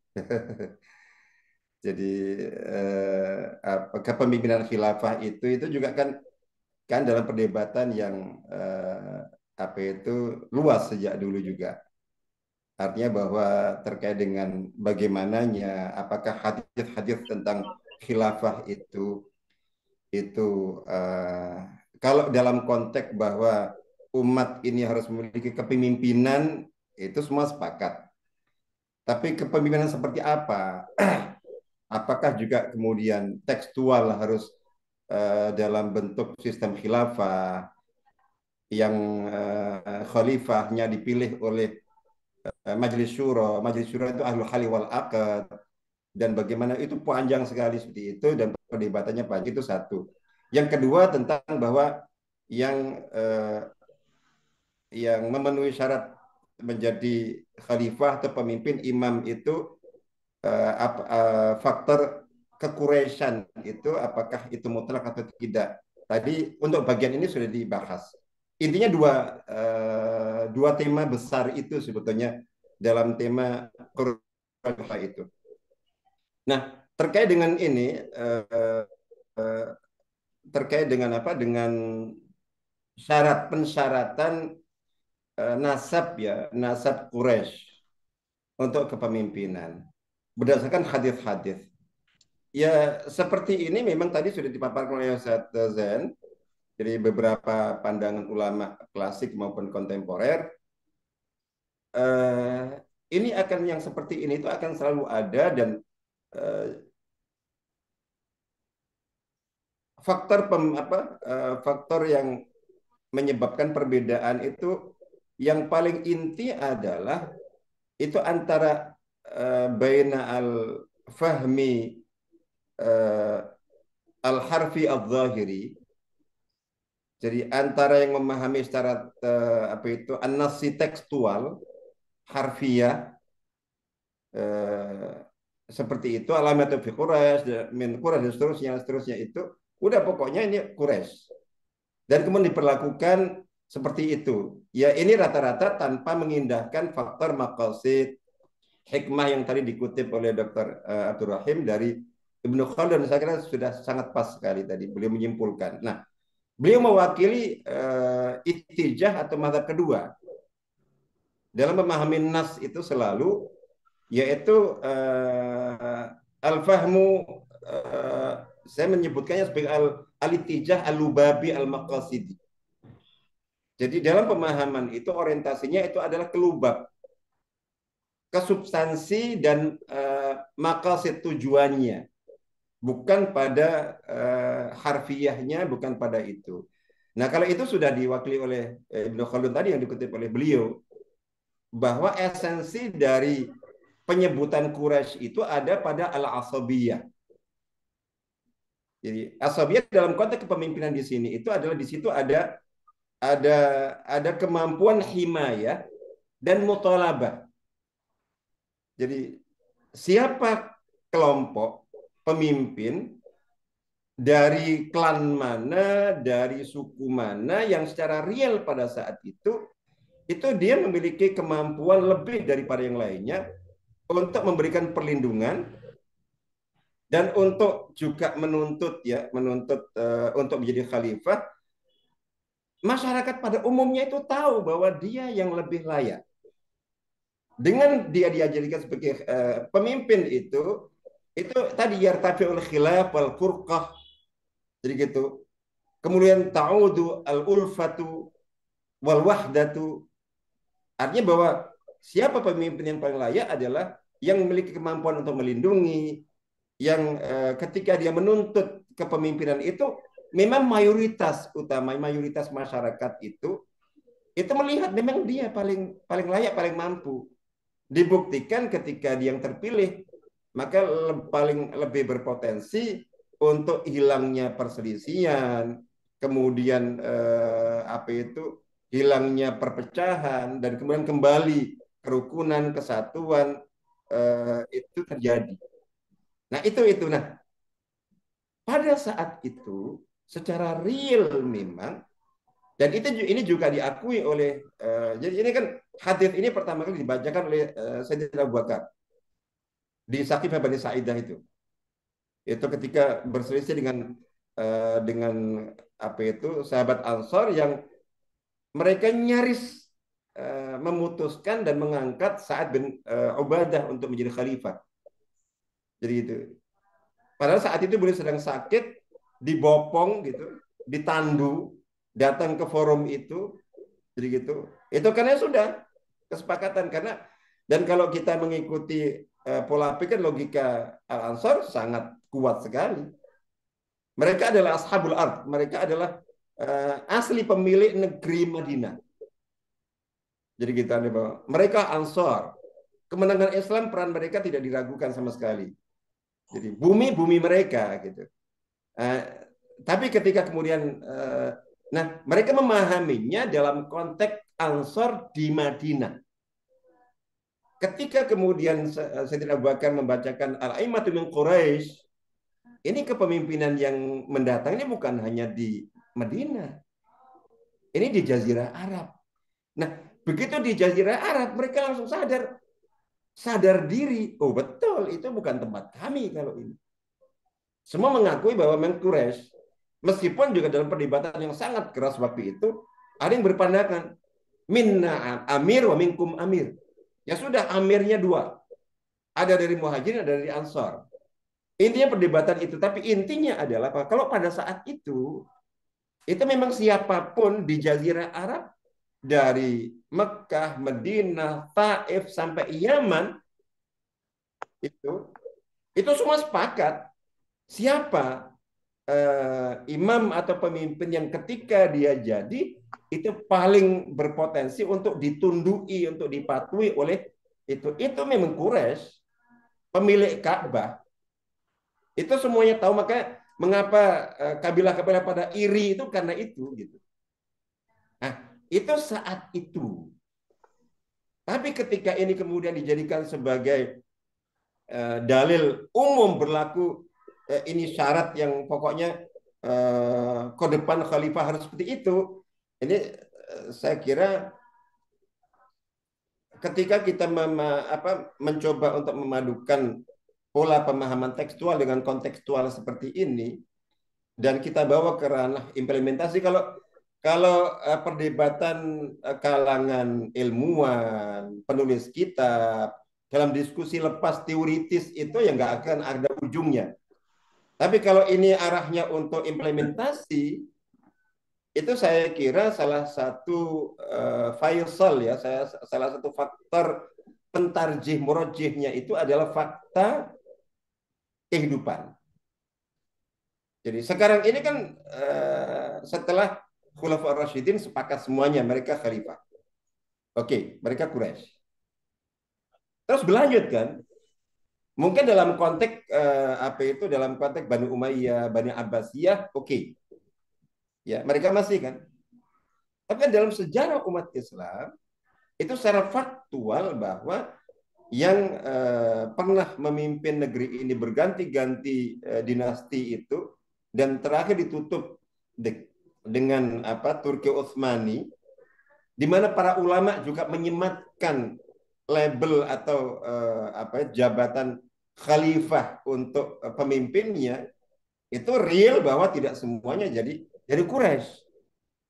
Jadi kepemimpinan khilafah itu juga kan dalam perdebatan yang luas sejak dulu juga. Artinya bahwa terkait dengan bagaimananya, apakah hadis-hadis tentang khilafah itu kalau dalam konteks bahwa umat ini harus memiliki kepemimpinan, itu semua sepakat. Tapi kepemimpinan seperti apa? Apakah juga kemudian tekstual harus dalam bentuk sistem khilafah yang khalifahnya dipilih oleh Majelis Syuro. Majelis Syuro itu ahlul hali wal aqd, dan bagaimana itu panjang sekali seperti itu, dan perdebatannya panjang. Itu satu. Yang kedua tentang bahwa yang memenuhi syarat menjadi khalifah atau pemimpin imam itu faktor kekureisyan itu apakah itu mutlak atau tidak. Tadi untuk bagian ini sudah dibahas. Intinya dua tema besar itu sebetulnya dalam tema khalifah itu. Nah, terkait dengan ini, terkait dengan apa? Dengan pensyaratan nasab Quraisy untuk kepemimpinan berdasarkan hadis-hadis. Ya, seperti ini memang tadi sudah dipaparkan oleh Ustaz Zain. Jadi beberapa pandangan ulama klasik maupun kontemporer, ini akan yang seperti ini itu akan selalu ada, dan faktor yang menyebabkan perbedaan itu yang paling inti adalah itu antara baina al-fahmi al-harfi al-zahiri. Jadi antara yang memahami secara an-nasi tekstual, harfiah, seperti itu, alamat fi Quraisy, min Quraisy dan seterusnya itu udah pokoknya ini Quraisy. Dan kemudian diperlakukan seperti itu. Ya, ini rata-rata tanpa mengindahkan faktor maqasid, hikmah yang tadi dikutip oleh Dr. Abdul Rahim dari Ibnu Khaldun. Saya kira sudah sangat pas sekali tadi beliau menyimpulkan. Nah, beliau mewakili ittijah atau mazhab kedua dalam memahami nas itu selalu, yaitu al-fahmu, saya menyebutkannya sebagai al-ittijah al-lubabi al-maqasidi. Jadi dalam pemahaman itu orientasinya itu adalah kelubab, ke substansi dan maqasid tujuannya, bukan pada harfiahnya, bukan pada itu. Nah, kalau itu sudah diwakili oleh Ibnu Khaldun tadi yang dikutip oleh beliau, bahwa esensi dari penyebutan Quraisy itu ada pada al-asabiyah. Jadi asabiyah dalam konteks kepemimpinan di sini itu adalah di situ ada kemampuan himayah dan mutalabah. Jadi siapa kelompok pemimpin dari klan mana, dari suku mana yang secara real pada saat itu dia memiliki kemampuan lebih daripada yang lainnya untuk memberikan perlindungan dan untuk juga menuntut untuk menjadi khalifah. Masyarakat pada umumnya itu tahu bahwa dia yang lebih layak. Dengan dia dijadikan sebagai pemimpin itu tadi yartafi'ul khilaf wal furqah. Jadi gitu. Kemudian ta'udu al-ulfatu wal wahdatu. Artinya bahwa siapa pemimpin yang paling layak adalah yang memiliki kemampuan untuk melindungi, yang ketika dia menuntut kepemimpinan itu memang mayoritas masyarakat itu melihat memang dia paling layak, paling mampu. Dibuktikan ketika dia yang terpilih, maka paling lebih berpotensi untuk hilangnya perselisihan, kemudian hilangnya perpecahan, dan kemudian kembali kerukunan, kesatuan itu terjadi. Nah itu. Nah pada saat itu secara real memang, dan ini juga diakui oleh jadi ini kan hadis ini pertama kali dibacakan oleh Sayyidina Abu Bakar di Saqifah Bani Sa'idah itu ketika berselisih dengan sahabat Ansor yang mereka nyaris memutuskan dan mengangkat Sa'ad bin Ubadah untuk menjadi khalifah. Jadi itu. Padahal saat itu beliau sedang sakit, dibopong gitu, ditandu, datang ke forum itu, jadi gitu. Itu karena sudah kesepakatan dan kalau kita mengikuti pola pikir logika Al-Ansar sangat kuat sekali. Mereka adalah ashabul ard, mereka adalah asli pemilik negeri Madinah. Jadi kita bahwa mereka Ansar. Kemenangan Islam peran mereka tidak diragukan sama sekali. Jadi bumi mereka gitu. Tapi ketika kemudian mereka memahaminya dalam konteks Ansor di Madinah. Ketika kemudian Sayyidina Abu Bakar membacakan Al-A'immatu min Quraisy, ini kepemimpinan yang mendatang ini bukan hanya di Madinah. Ini di Jazirah Arab. Nah, begitu di Jazirah Arab mereka langsung sadar diri. Oh betul, itu bukan tempat kami kalau ini. Semua mengakui bahwa memang Quraisy, meskipun juga dalam perdebatan yang sangat keras waktu itu, ada yang berpandangan minna amir wa minkum amir. Ya sudah, amirnya dua. Ada dari Muhajirin, ada dari Ansar. Intinya perdebatan itu, tapi intinya adalah kalau pada saat itu memang siapapun di Jazirah Arab, dari Mekah, Madinah, Taif sampai Yaman, itu semua sepakat siapa imam atau pemimpin yang ketika dia jadi itu paling berpotensi untuk ditundui, untuk dipatuhi oleh itu memang Quraisy, pemilik Ka'bah. Itu semuanya tahu, makanya mengapa kabilah-kabilah pada iri itu karena itu gitu. Nah, itu saat itu. Tapi ketika ini kemudian dijadikan sebagai dalil umum berlaku, ini syarat yang pokoknya ke depan khalifah harus seperti itu. Ini saya kira ketika kita mencoba untuk memadukan pola pemahaman tekstual dengan kontekstual seperti ini, dan kita bawa ke ranah implementasi, kalau perdebatan kalangan ilmuwan, penulis kitab, dalam diskusi lepas teoritis itu ya nggak akan ada ujungnya. Tapi kalau ini arahnya untuk implementasi, itu saya kira salah satu faisal ya, salah satu faktor pentarjih murajihnya itu adalah fakta kehidupan. Jadi sekarang ini kan setelah Khulafaur Rasyidin sepakat semuanya mereka khalifah. Oke, mereka Quraisy. Terus berlanjut kan? Mungkin dalam konteks dalam konteks Bani Umayyah, Bani Abbasiyah, oke. Ya, mereka masih kan. Tapi kan dalam sejarah umat Islam itu secara faktual bahwa yang pernah memimpin negeri ini berganti-ganti dinasti itu dan terakhir ditutup dengan Turki Utsmani, di mana para ulama juga menyematkan label atau jabatan khalifah untuk pemimpinnya, itu real bahwa tidak semuanya jadi Quraisy.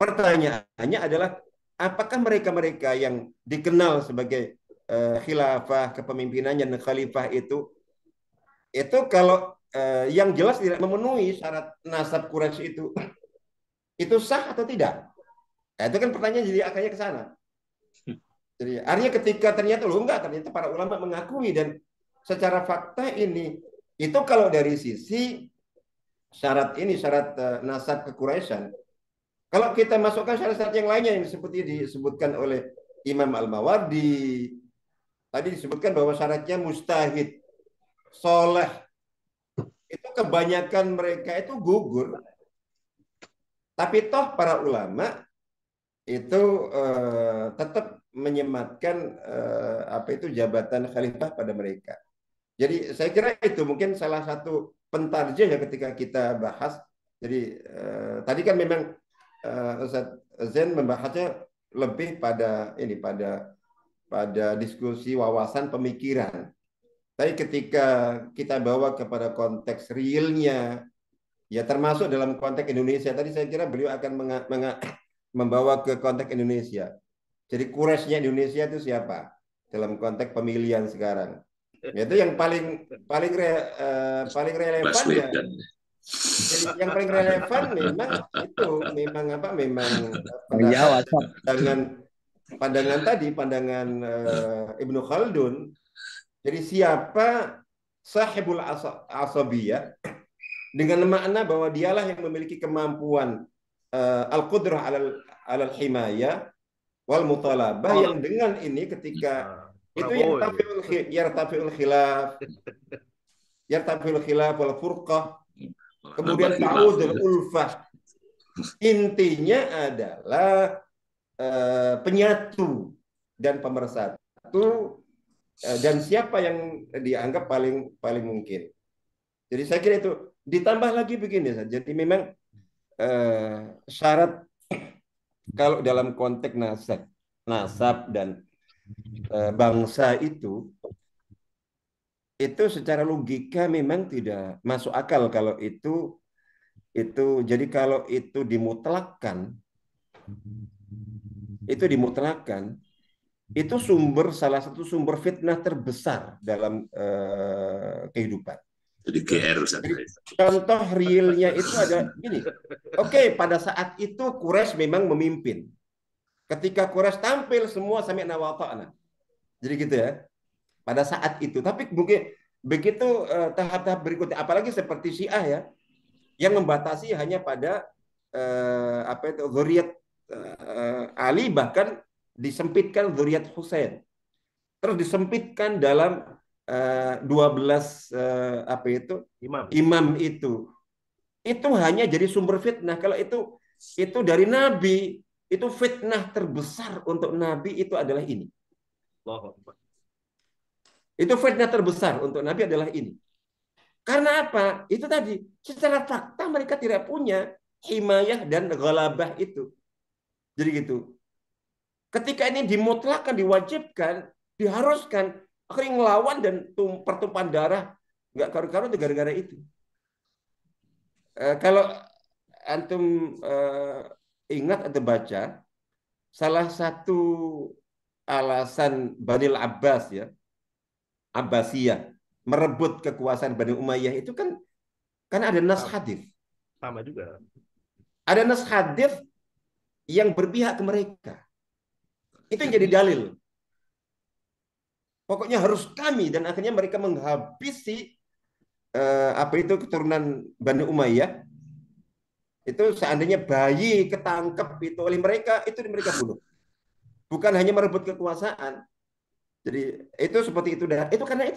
Pertanyaannya adalah apakah mereka yang dikenal sebagai khilafah, kepemimpinannya dan khalifah itu kalau yang jelas tidak memenuhi syarat nasab Quraisy itu sah atau tidak? Nah, itu kan pertanyaan jadi akhirnya ke sana. Jadi artinya ketika ternyata ternyata para ulama mengakui dan secara fakta ini Itu kalau dari sisi syarat ini, syarat nasab kekuresan. Kalau kita masukkan syarat-syarat yang lainnya yang seperti disebutkan oleh Imam Al-Mawardi, tadi disebutkan bahwa syaratnya mustahid, soleh, itu kebanyakan mereka itu gugur. Tapi toh para ulama itu tetap menyematkan apa itu jabatan khalifah pada mereka. Jadi saya kira itu mungkin salah satu pentarjih ya ketika kita bahas. Jadi tadi kan memang Ustaz Zain membahasnya lebih pada ini pada diskusi wawasan pemikiran. Tapi ketika kita bawa kepada konteks realnya, ya termasuk dalam konteks Indonesia, tadi saya kira beliau akan membawa ke konteks Indonesia. Jadi Quraisynya Indonesia itu siapa dalam konteks pemilihan sekarang? Itu yang paling relevan ya. Jadi yang paling relevan memang itu memang pandangan Ibnu Khaldun. Jadi siapa sahibul asabiyah dengan makna bahwa dialah yang memiliki kemampuan al-qudrah alal himayah wal mutalabah, yang dengan ini ketika itu yartafiul khilaf wal furqah, kemudian ta'udul ulfah, intinya adalah penyatu dan pemersatu, dan siapa yang dianggap paling mungkin. Jadi saya kira itu ditambah lagi begini. Jadi memang syarat kalau dalam konteks nasab dan bangsa itu secara logika memang tidak masuk akal kalau itu jadi kalau itu dimutlakkan itu salah satu sumber fitnah terbesar dalam kehidupan. Jadi GR. Contoh realnya itu ada gini. Oke, pada saat itu Quraisy memang memimpin. Ketika Quraisy tampil semua sami'na wa ata'na. Jadi gitu ya. Pada saat itu. Tapi mungkin begitu tahap-tahap berikutnya, apalagi seperti Syiah ya, yang membatasi hanya pada zuriat Ali, bahkan disempitkan zuriat Husain. Terus disempitkan dalam 12 imam itu hanya jadi sumber fitnah. Kalau itu dari Nabi, itu fitnah terbesar untuk Nabi itu adalah ini. Itu fitnah terbesar untuk Nabi adalah ini. Karena apa? Itu tadi, secara fakta mereka tidak punya himayah dan ghalabah itu. Jadi gitu. Ketika ini dimutlakkan, diwajibkan, diharuskan, akhirnya ngelawan dan pertumpahan darah nggak karu-karu itu gara-gara itu. Kalau antum ingat atau baca, salah satu alasan Banil Abbas ya, Abbasiyah merebut kekuasaan Bani Umayyah itu kan karena ada nas hadis. Sama juga. Ada nas hadis yang berpihak ke mereka. Itu yang jadi dalil. Pokoknya harus kami, dan akhirnya mereka menghabisi keturunan Bani Umayyah. Itu seandainya bayi ketangkep itu oleh mereka, itu mereka bunuh. Bukan hanya merebut kekuasaan. Jadi itu seperti itu dah. Itu karena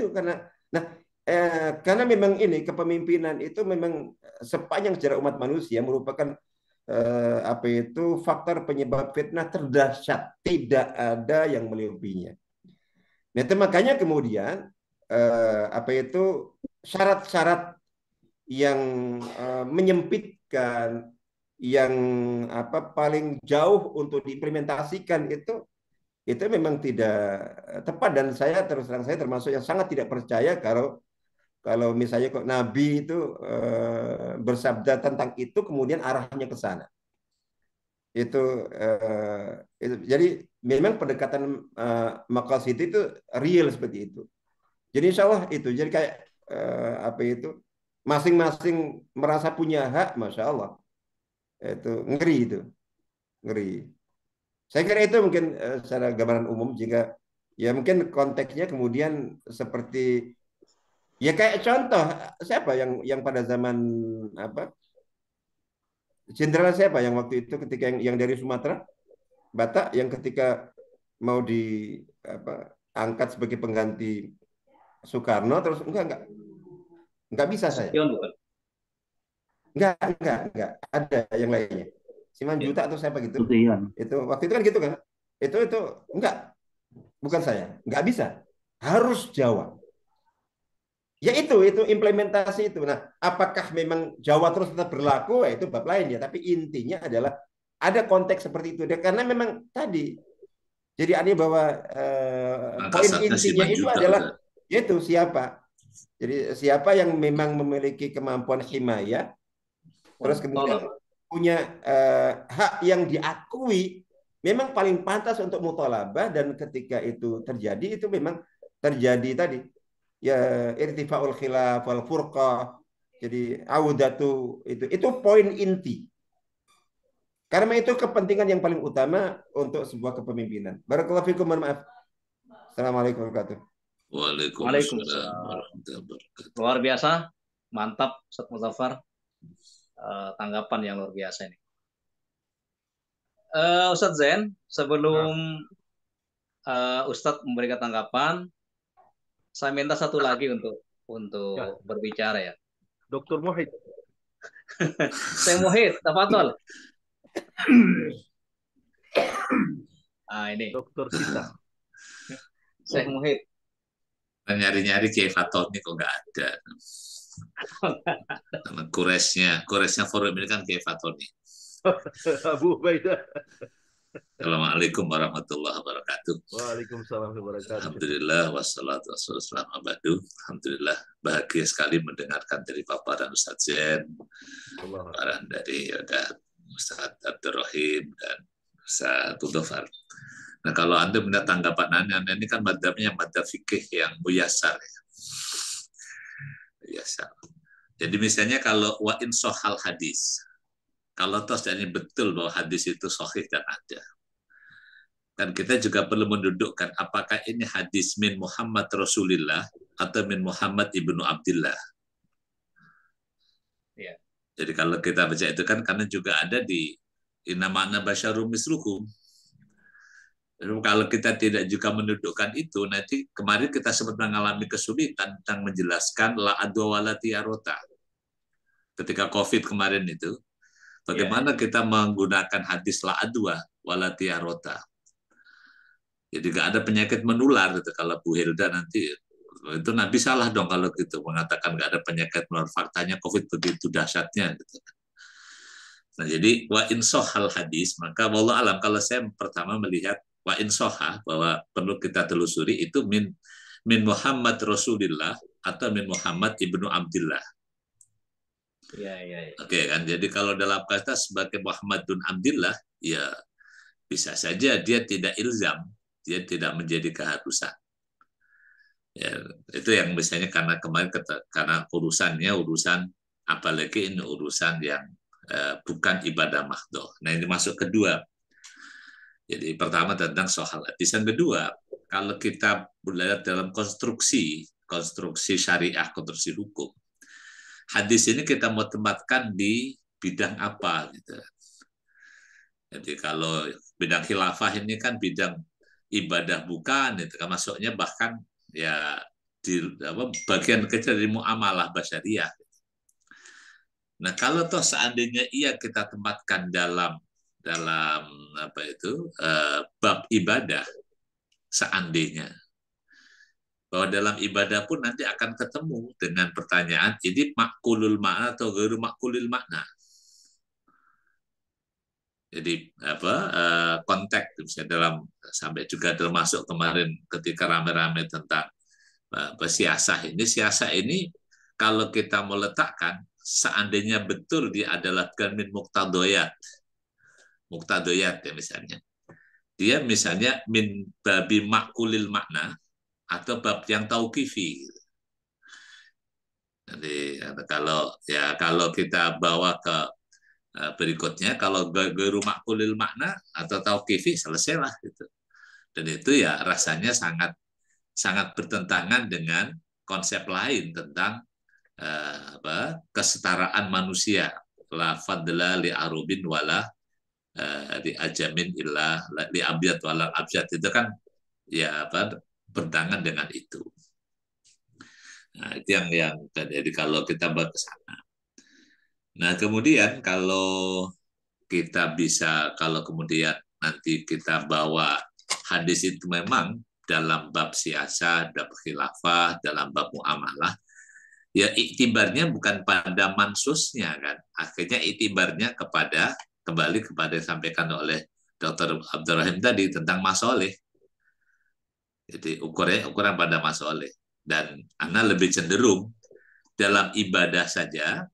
memang ini kepemimpinan itu memang sepanjang sejarah umat manusia merupakan faktor penyebab fitnah terdahsyat. Tidak ada yang melebihinya. Nah, itu makanya kemudian syarat-syarat yang menyempitkan, yang paling jauh untuk diimplementasikan itu memang tidak tepat. Dan saya terus terang, saya termasuk yang sangat tidak percaya kalau misalnya kok Nabi itu bersabda tentang itu kemudian arahnya ke sana. Itu jadi memang pendekatan maqasid itu real seperti itu. Jadi insya Allah itu jadi kayak masing-masing merasa punya hak, masya Allah, itu ngeri. Saya kira itu mungkin secara gambaran umum. Jika ya mungkin konteksnya kemudian seperti Ya kayak contoh siapa yang pada zaman apa jenderal siapa yang waktu itu ketika yang dari Sumatera Batak yang ketika mau di apa angkat sebagai pengganti Soekarno terus enggak bisa saya. Nasution bukan? Enggak ada yang lainnya. Ya. Simanjuta atau siapa gitu. Sution. Itu waktu itu kan gitu kan. Itu enggak, bukan saya. Enggak bisa. Harus Jawa. Ya itu implementasi itu. Nah, apakah memang Jawa terus tetap berlaku? Ya, itu bab lain ya. Tapi intinya adalah ada konteks seperti itu. Karena memang tadi jadi aneh bahwa poin Kasatnya intinya itu Simanjuntak adalah udah. yaitu siapa. Jadi siapa yang memang memiliki kemampuan himayah, terus kemudian Kontrol. punya hak yang diakui, memang paling pantas untuk muthalabah dan ketika itu terjadi itu memang terjadi tadi ya irtifaul khilaf wal furqah. Jadi audatu itu poin inti. Karena itu kepentingan yang paling utama untuk sebuah kepemimpinan. Barakallahu fikum, mohon maaf. Assalamualaikum warahmatullahi wabarakatuh. Waalaikumsalam Waalaikumsalam. warahmatullahi wabarakatuh. Luar biasa, mantap Ustaz Muzaffar. Tanggapan yang luar biasa ini. Ustadz Zen, sebelum Ustadz memberikan tanggapan, saya minta satu lagi untuk Ya, berbicara ya. Dr. Muhid. Saya Muhid, tafadhol. Ini Dr. Sita. saya Muhid. Nyari-nyari Kiai Fatoni kok nggak ada. Karena Kuresnya forum ini kan Kiai Fatoni. Abu Ubaidah. Assalamualaikum warahmatullahi wabarakatuh. Waalaikumsalam warahmatullahi wabarakatuh. Alhamdulillah wassalatu wassalamu abadu. Alhamdulillah bahagia sekali mendengarkan dari Bapak dan Ustadz Zen, Allah. paparan dari Ustadz Abdul Rahim dan Ustadz Tudofar. Nah kalau Anda punya tanggapan Anda ini kan madhabnya madhab fikih yang muyasar. Muyasar. Jadi misalnya kalau wa in sohal hadis, kalau toh jadi betul bahwa hadis itu sahih dan ada, kan kita juga perlu mendudukkan apakah ini hadis min Muhammad Rasulillah atau min Muhammad ibnu Abdillah. Ya. Jadi kalau kita baca itu kan karena juga ada di inna ma'na basyarum mislukum. Kalau kita tidak juga mendudukkan itu, nanti kemarin kita sempat mengalami kesulitan tentang menjelaskan la adwa wala tiarota. Ketika COVID kemarin itu, bagaimana kita menggunakan hadis la adwa wala tiarota. Jadi nggak ada penyakit menular gitu. Kalau Bu Hilda nanti itu Nabi salah dong kalau gitu mengatakan nggak ada penyakit menular. Faktanya COVID begitu dahsyatnya gitu. Nah jadi wa insohal hadis, maka wallahu alam kalau saya pertama melihat wa insoha bahwa perlu kita telusuri itu min Muhammad Rasulillah atau min Muhammad ibnu Abdillah. Ya. Oke kan, jadi kalau dalam kata sebagai Muhammad bin Abdillah, ya bisa saja dia tidak ilzam, dia tidak menjadi keharusan. Ya, itu yang misalnya karena kemarin karena urusan apalagi ini urusan yang bukan ibadah mahdoh. Nah ini masuk kedua. Jadi pertama tentang soal hadis. Yang kedua, kalau kita belajar dalam konstruksi syariah, konstruksi hukum, hadis ini kita mau tempatkan di bidang apa gitu. Jadi kalau bidang khilafah ini kan bidang ibadah bukan, itu kan masuknya bahkan ya di bagian kecil dari muamalah basyariah. Nah kalau toh seandainya kita tempatkan dalam apa itu bab ibadah, seandainya bahwa dalam ibadah pun nanti akan ketemu dengan pertanyaan ini makulul makna atau gharu makulil makna. Jadi konteks misalnya dalam sampai juga termasuk kemarin ketika rame-rame tentang siasah ini kalau kita mau letakkan seandainya betul dia adalah min muqtadoyat ya misalnya dia misalnya min babi makulil makna atau bab yang tauqifi. Jadi kalau kita bawa ke berikutnya, kalau guru makulil makna atau tauqifi selesailah gitu. Dan itu ya rasanya sangat bertentangan dengan konsep lain tentang kesetaraan manusia. La fadla li arubin wala li ajamin illa li abyad wala abyad, itu kan ya berdangan dengan itu. Nah, itu yang jadi kalau kita ke sana. Nah, kemudian kalau kita bisa, kalau kemudian nanti kita bawa hadis itu memang dalam bab siasa, bab khilafah, dalam bab muamalah, ya iktibarnya bukan pada mansusnya kan. Akhirnya iktibarnya kembali kepada yang disampaikan oleh Dr. Abdurrahim tadi tentang masoleh. Jadi ukuran pada masoleh. Dan Ana lebih cenderung dalam ibadah saja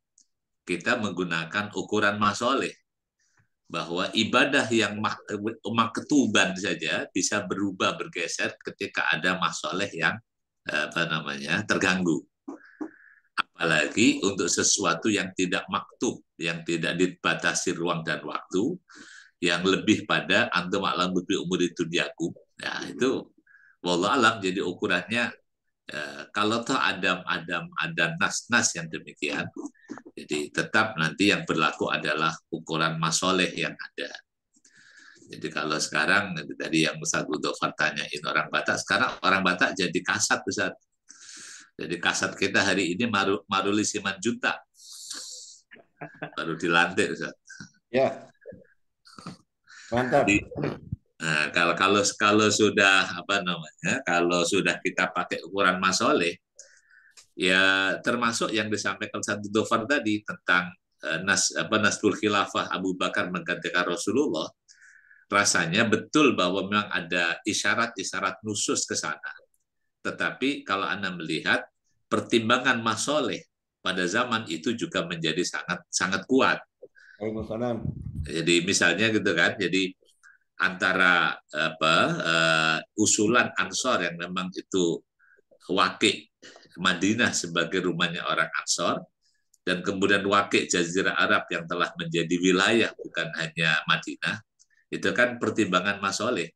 kita menggunakan ukuran masoleh. Bahwa ibadah yang maktuban saja bisa berubah, bergeser ketika ada masoleh yang terganggu. Apalagi untuk sesuatu yang tidak maktub, yang tidak dibatasi ruang dan waktu, yang lebih pada antum a'lam bi umuri dunyakum. Ya itu wallahu alam, jadi ukurannya kalau toh ada nas-nas yang demikian, jadi tetap nanti yang berlaku adalah ukuran masoleh yang ada. Jadi kalau sekarang tadi yang Ustaz Budofar tanyain orang Batak, sekarang orang Batak jadi kasat, Ustaz. Jadi kasat kita hari ini Maruli Simanjuntak. Baru dilantik, Ustaz. Ya. Mantap. Jadi, nah, kalau sudah kalau sudah kita pakai ukuran masoleh, ya termasuk yang disampaikan Ustaz Budofar tadi tentang Nasrul Khilafah Abu Bakar menggantikan Rasulullah, rasanya betul bahwa memang ada isyarat-isyarat khusus ke sana. Tetapi kalau Anda melihat pertimbangan masoleh pada zaman itu juga menjadi sangat kuat. Waalaikumsalam. Jadi misalnya gitu kan, jadi antara usulan Ansor yang memang itu Waqi' Madinah sebagai rumahnya orang Ansor, dan kemudian Waqi' Jazirah Arab yang telah menjadi wilayah bukan hanya Madinah, itu kan pertimbangan masoleh.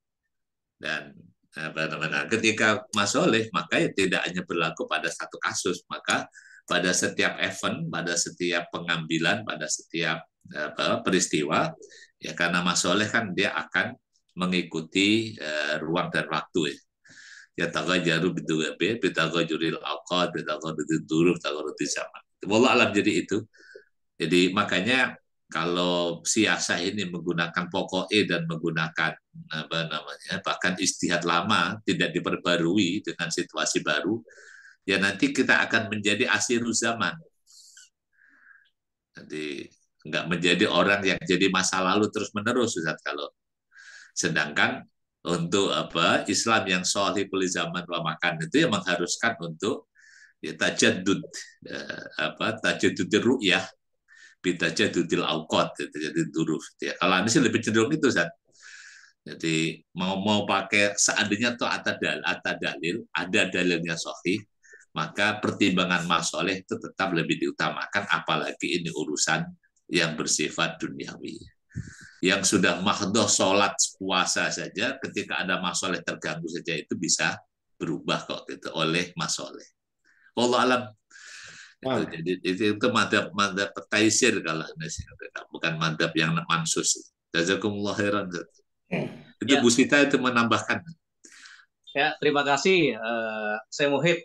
Dan ketika masoleh, maka ya tidak hanya berlaku pada satu kasus, maka pada setiap event, pada setiap pengambilan, pada setiap peristiwa, ya karena masoleh kan dia akan mengikuti ruang dan waktu ya tagajaru bitagajuril awqat bitagajuril zaman. Wallah alam, jadi itu. Jadi makanya kalau siasah ini menggunakan pokok dan menggunakan bahkan istihad lama tidak diperbarui dengan situasi baru, ya nanti kita akan menjadi akhirul zaman. Jadi nggak menjadi orang yang jadi masa lalu terus menerus, Ustaz. Kalau sedangkan untuk Islam yang sholihul zaman wa makan itu yang mengharuskan untuk ya tajaddud ru'yah bitajadudil awqat, jadi duruf. Ya, kalau ini sih lebih cenderung itu, Ustaz. Jadi mau pakai seandainya tuh ada dalil, ada dalilnya sahih, maka pertimbangan masoleh itu tetap lebih diutamakan, apalagi ini urusan yang bersifat duniawi. Yang sudah mahdoh sholat puasa saja, ketika ada masoleh terganggu saja itu bisa berubah kok gitu oleh masoleh. Wallahu alam. Itu madhab taisir, kalau bukan madhab yang mansus. Jazakumullah khairan. Itu Ya. Bu Sita itu menambahkan. Ya, terima kasih Syekh Muhib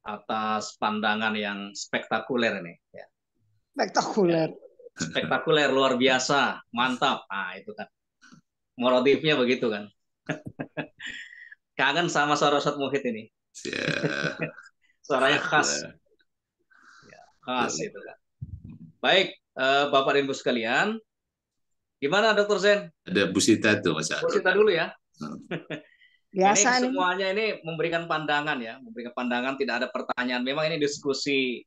atas pandangan yang spektakuler ini. Ya. Spektakuler. Spektakuler, luar biasa, mantap. Nah, itu kan. Motifnya begitu kan. Kangen sama suara Ustaz Muhib ini. Ya. Suaranya khas. Khas itu kan. Baik, Bapak dan Ibu sekalian, gimana Dr. Zen? Ada Bu Sita tuh, Mas. Bu Sita dulu ya. Biasa ini semuanya ini memberikan pandangan ya, memberikan pandangan, tidak ada pertanyaan. Memang ini diskusi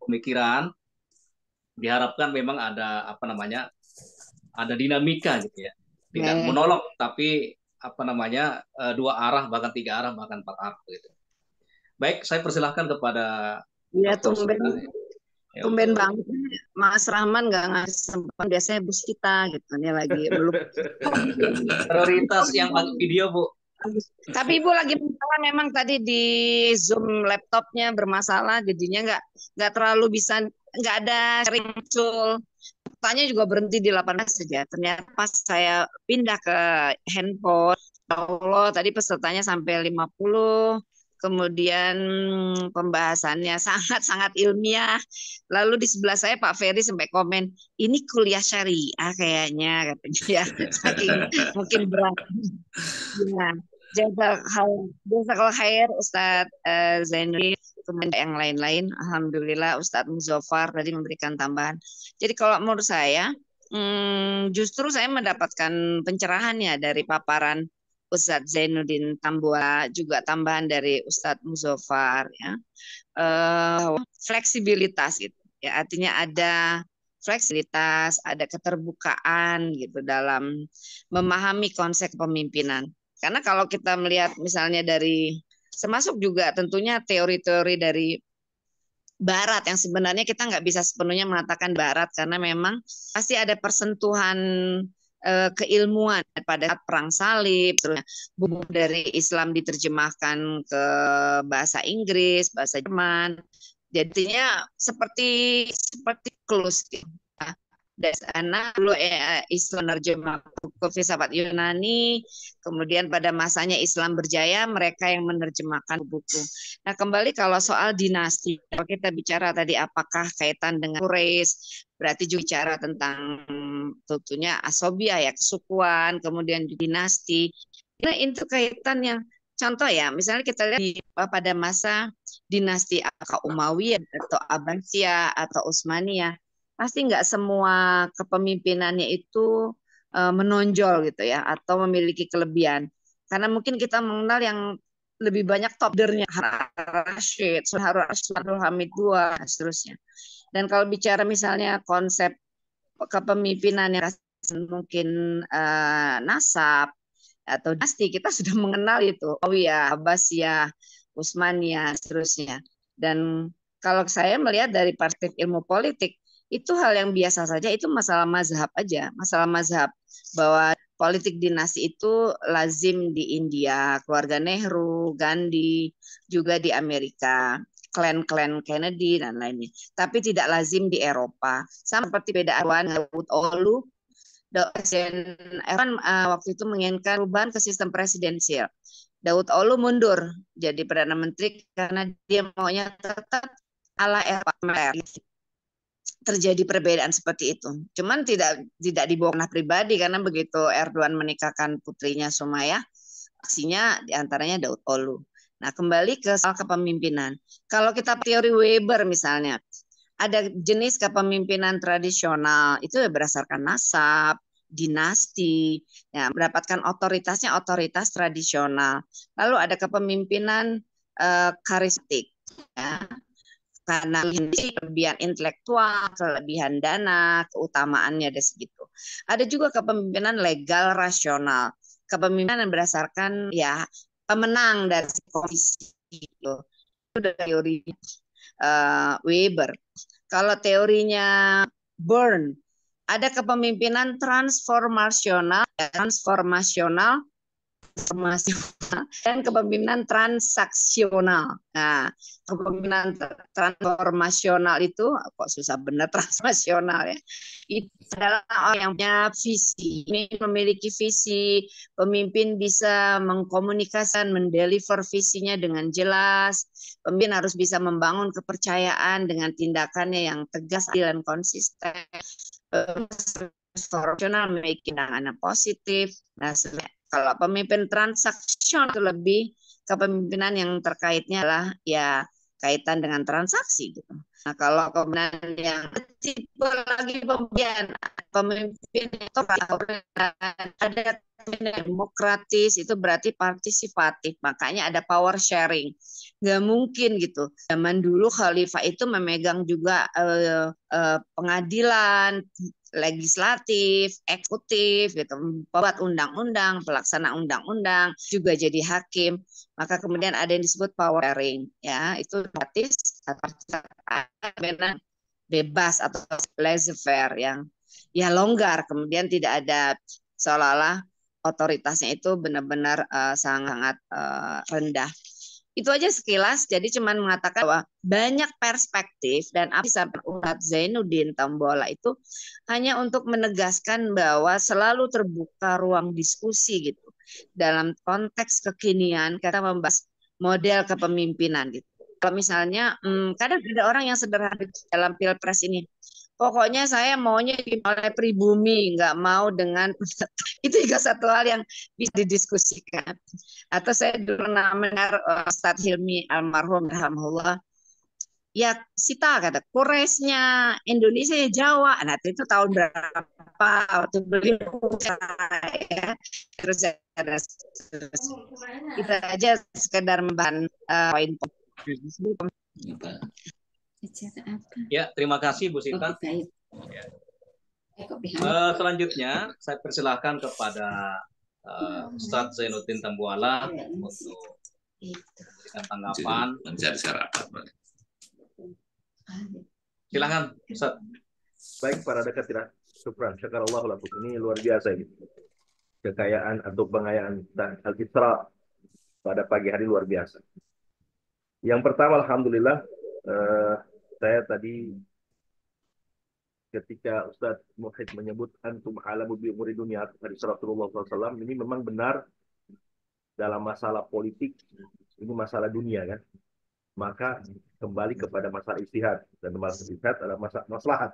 pemikiran. Diharapkan memang ada ada dinamika gitu ya. Tidak monolog, tapi dua arah, bahkan tiga arah, bahkan empat arah gitu. Baik, saya persilahkan kepada ya, tumben banget Mas Rahman nggak ngasih sempat, biasanya Bu Sita gitu, ini lagi belum prioritas yang video, Bu. Tapi Ibu lagi masalah memang tadi di Zoom laptopnya bermasalah, jadinya nggak terlalu bisa, nggak ada sering muncul. Tanya juga berhenti di 18 saja. Ternyata pas saya pindah ke handphone, Allah tadi pesertanya sampai 50, kemudian pembahasannya sangat-sangat ilmiah. Lalu di sebelah saya Pak Ferry sampai komen, ini kuliah syariah kayaknya katanya ya, saking mungkin berat. Ya, jazakallah khair Ustadz Zainuddin, kemudian yang lain-lain. Alhamdulillah Ustadz Muzaffar tadi memberikan tambahan. Jadi kalau menurut saya, justru saya mendapatkan pencerahannya dari paparan Ustadz Zainuddin Tambua, juga tambahan dari Ustadz Muzaffar, ya. Fleksibilitas gitu. Ya, artinya ada fleksibilitas, ada keterbukaan gitu dalam memahami konsep kepemimpinan. Karena kalau kita melihat misalnya dari, termasuk juga tentunya teori-teori dari Barat yang sebenarnya kita nggak bisa sepenuhnya mengatakan Barat karena memang pasti ada persentuhan keilmuan pada saat perang salib, buku dari Islam diterjemahkan ke bahasa Inggris, bahasa Jerman, jadinya seperti close gitu. Dari sana dulu Islam menerjemah buku filsafat Yunani, kemudian pada masanya Islam berjaya, mereka yang menerjemahkan buku. Nah, kembali kalau soal dinasti, kalau kita bicara tadi apakah kaitan dengan Quraisy, berarti juga bicara tentang tentunya asobia ya, kesukuan, kemudian dinasti. Nah, itu kaitan yang contoh ya, misalnya kita lihat pada masa dinasti Umayyah atau Abbasiyah atau Utsmaniyah, pasti nggak semua kepemimpinannya itu menonjol gitu ya, atau memiliki kelebihan. Karena mungkin kita mengenal yang lebih banyak top leadernya, Rashid, Harun Abdul Hamid II, dan seterusnya. Dan kalau bicara misalnya konsep kepemimpinan yang mungkin nasab atau dinasti, kita sudah mengenal itu, Umayyah, Abbasiyah, Utsmaniyah, seterusnya. Dan kalau saya melihat dari perspektif ilmu politik, itu hal yang biasa saja, itu masalah mazhab aja, masalah mazhab, bahwa politik dinasti itu lazim di India, keluarga Nehru, Gandhi, juga di Amerika, klan-klan Kennedy dan lainnya. Tapi tidak lazim di Eropa. Sama seperti beda Daud Olu, Evan waktu itu menginginkan perubahan ke sistem presidensial. Daud Olu mundur jadi Perdana Menteri karena dia maunya tetap ala Eropa. Terjadi perbedaan seperti itu. Cuman tidak dibawa karena pribadi, karena begitu Erdogan menikahkan putrinya Sumaya, aksinya diantaranya Daud Olu. Nah, kembali ke soal kepemimpinan. Kalau kita teori Weber misalnya, ada jenis kepemimpinan tradisional, itu berdasarkan nasab, dinasti, ya, mendapatkan otoritasnya otoritas tradisional. Lalu ada kepemimpinan karismatik, ya, karena kelebihan intelektual, kelebihan dana, keutamaannya ada segitu. Ada juga kepemimpinan legal rasional, kepemimpinan yang berdasarkan ya pemenang dari komisi itu. Itu teori Weber. Kalau teorinya Byrne, ada kepemimpinan transformasional dan kepemimpinan transaksional. Nah, kepemimpinan transformasional itu kok susah bener transaksional ya. Itu adalah orang yang punya visi, memiliki visi, pemimpin bisa mengkomunikasikan, mendeliver visinya dengan jelas. Pemimpin harus bisa membangun kepercayaan dengan tindakannya yang tegas dan konsisten. Transformasional memiliki pandangan positif. Nah, kalau pemimpin transaksional itu lebih kepemimpinan yang terkaitnya adalah ya kaitan dengan transaksi gitu. Nah, kalau kepemimpinan yang tipe lagi pemimpin itu ada demokratis, itu berarti partisipatif, makanya ada power sharing. Nggak mungkin gitu. Zaman dulu khalifah itu memegang juga pengadilan, legislatif, eksekutif, gitu, pembuat undang-undang, pelaksana undang-undang, juga jadi hakim. Maka kemudian ada yang disebut power sharing, ya, itu gratis atau bebas atau laissez-faire yang ya longgar, kemudian tidak ada seolah-olah otoritasnya itu benar-benar sangat rendah. Itu aja sekilas, jadi cuman mengatakan bahwa banyak perspektif dan apa disampaikan Ustadz Zainuddin Tambuwala itu hanya untuk menegaskan bahwa selalu terbuka ruang diskusi gitu dalam konteks kekinian kita membahas model kepemimpinan gitu. Kalau misalnya kadang ada orang yang sederhana dalam pilpres ini, pokoknya saya maunya oleh pribumi, nggak mau dengan itu juga satu hal yang bisa didiskusikan. Atau saya dulu pernah mendengar Ustadz Hilmi almarhum rahimahullah, ya Sita kata Quraisynya Indonesia ya Jawa. Nah itu tahun berapa waktu beliau ya. Terus ada kita aja sekedar membahas poin. Ya, terima kasih Bu Sita. Ya. Selanjutnya saya persilahkan kepada Ustadz Zainuddin Tambuwala untuk memberikan tanggapan. Mencari sarapan. Silakan Ustadz. Baik para dakatirah, syukran, syakarallahu lakum. Ini luar biasa ini. Kekayaan atau pengayaan dan Al-Isra pada pagi hari luar biasa. Yang pertama, alhamdulillah, saya tadi ketika Ustadz Muhid menyebut antum alamu bi umuri dunia dari Rasulullah SAW, ini memang benar dalam masalah politik, ini masalah dunia kan. Maka kembali kepada masalah istihad, dan masalah istihad adalah masalah maslahat.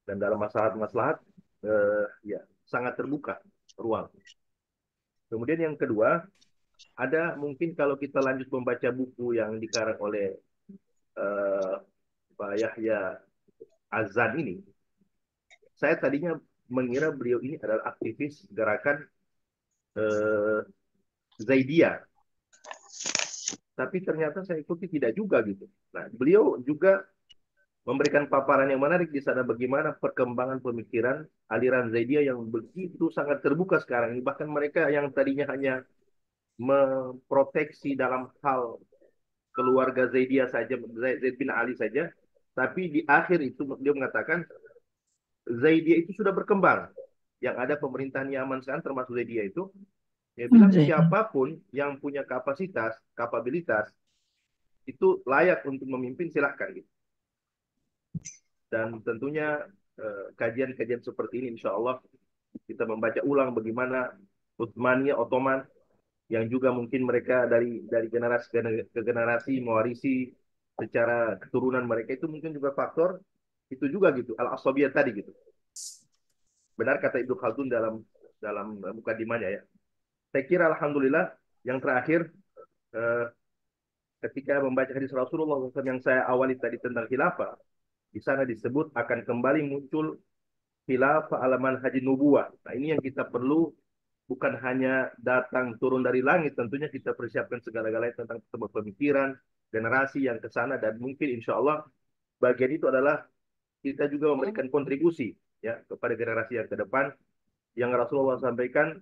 Dan dalam masalah ya sangat terbuka ruang. Kemudian yang kedua, ada mungkin kalau kita lanjut membaca buku yang dikarang oleh Pak Yahya Azan ini, saya tadinya mengira beliau ini adalah aktivis gerakan Zaidiyah, tapi ternyata saya ikuti tidak juga gitu. Nah, beliau juga memberikan paparan yang menarik di sana bagaimana perkembangan pemikiran aliran Zaidiyah yang begitu sangat terbuka sekarang ini. Bahkan mereka yang tadinya hanya memproteksi dalam hal keluarga Zaidiyah saja, Zaid bin Ali saja, tapi di akhir itu dia mengatakan Zaidiyah itu sudah berkembang. Yang ada pemerintahan Yaman sekarang termasuk Zaidiyah itu, dia bilang siapapun yang punya kapabilitas itu layak untuk memimpin, silahkan gitu. Dan tentunya kajian-kajian seperti ini insya Allah kita membaca ulang bagaimana Utsmaniyah Ottoman yang juga mungkin mereka dari generasi ke generasi mewarisi secara keturunan mereka itu mungkin juga faktor itu juga gitu, al-asabiyah tadi gitu. Benar kata Ibnu Khaldun dalam mukadimahnya ya. Saya kira alhamdulillah yang terakhir ketika membaca hadis Rasulullah SAW yang saya awali tadi tentang khilafah, di sana disebut akan kembali muncul khilafah ala manhaj nubuwah. Nah, ini yang kita perlu, bukan hanya datang turun dari langit, tentunya kita persiapkan segala-galanya tentang pemikiran generasi yang ke sana, dan mungkin insya Allah bagian itu adalah kita juga memberikan kontribusi ya kepada generasi yang ke depan. Yang Rasulullah sampaikan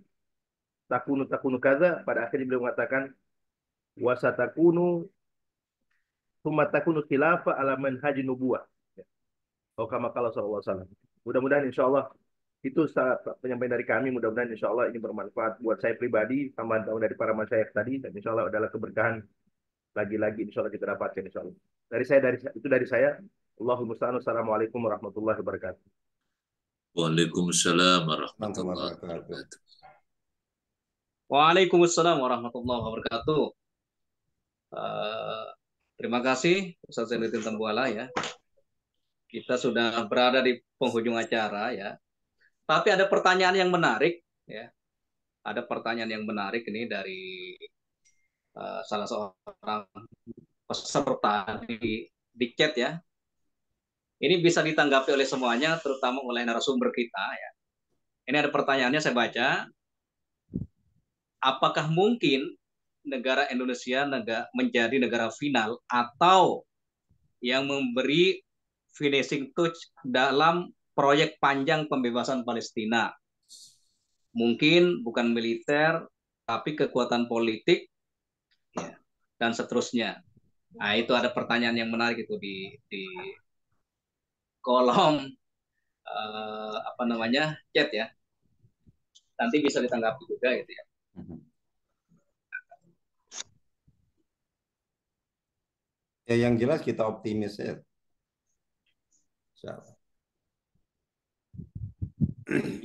takunu kaza, pada akhirnya beliau mengatakan wasatakunu summa takunu khilafah ala manhaj nubuwah. Oh, kama qala sallallahu alaihi wasallam. Mudah-mudahan insya Allah itu penyampaian dari kami. Mudah-mudahan insya Allah ini bermanfaat buat saya pribadi, tambahan dari para masyayikh tadi, dan insya Allah adalah keberkahan lagi-lagi insya Allah kita dapatkan insya Allah. Dari saya. Allahumma musta'an. Assalamualaikum warahmatullahi wabarakatuh. Waalaikumsalam warahmatullahi wabarakatuh. Waalaikumsalam warahmatullahi wabarakatuh. Terima kasih Ustadz Zainuddin Tambuwala ya. Kita sudah berada di penghujung acara ya. Tapi ada pertanyaan yang menarik ya. Ada pertanyaan yang menarik ini dari salah seorang peserta di chat ya. Ini bisa ditanggapi oleh semuanya, terutama oleh narasumber kita ya. Ini ada pertanyaannya, saya baca. Apakah mungkin negara Indonesia menjadi negara final atau yang memberi finishing touch dalam proyek panjang pembebasan Palestina? Mungkin bukan militer, tapi kekuatan politik ya, dan seterusnya. Nah, itu ada pertanyaan yang menarik itu di kolom chat ya. nanti bisa ditanggapi juga gitu ya. Ya yang jelas kita optimis ya.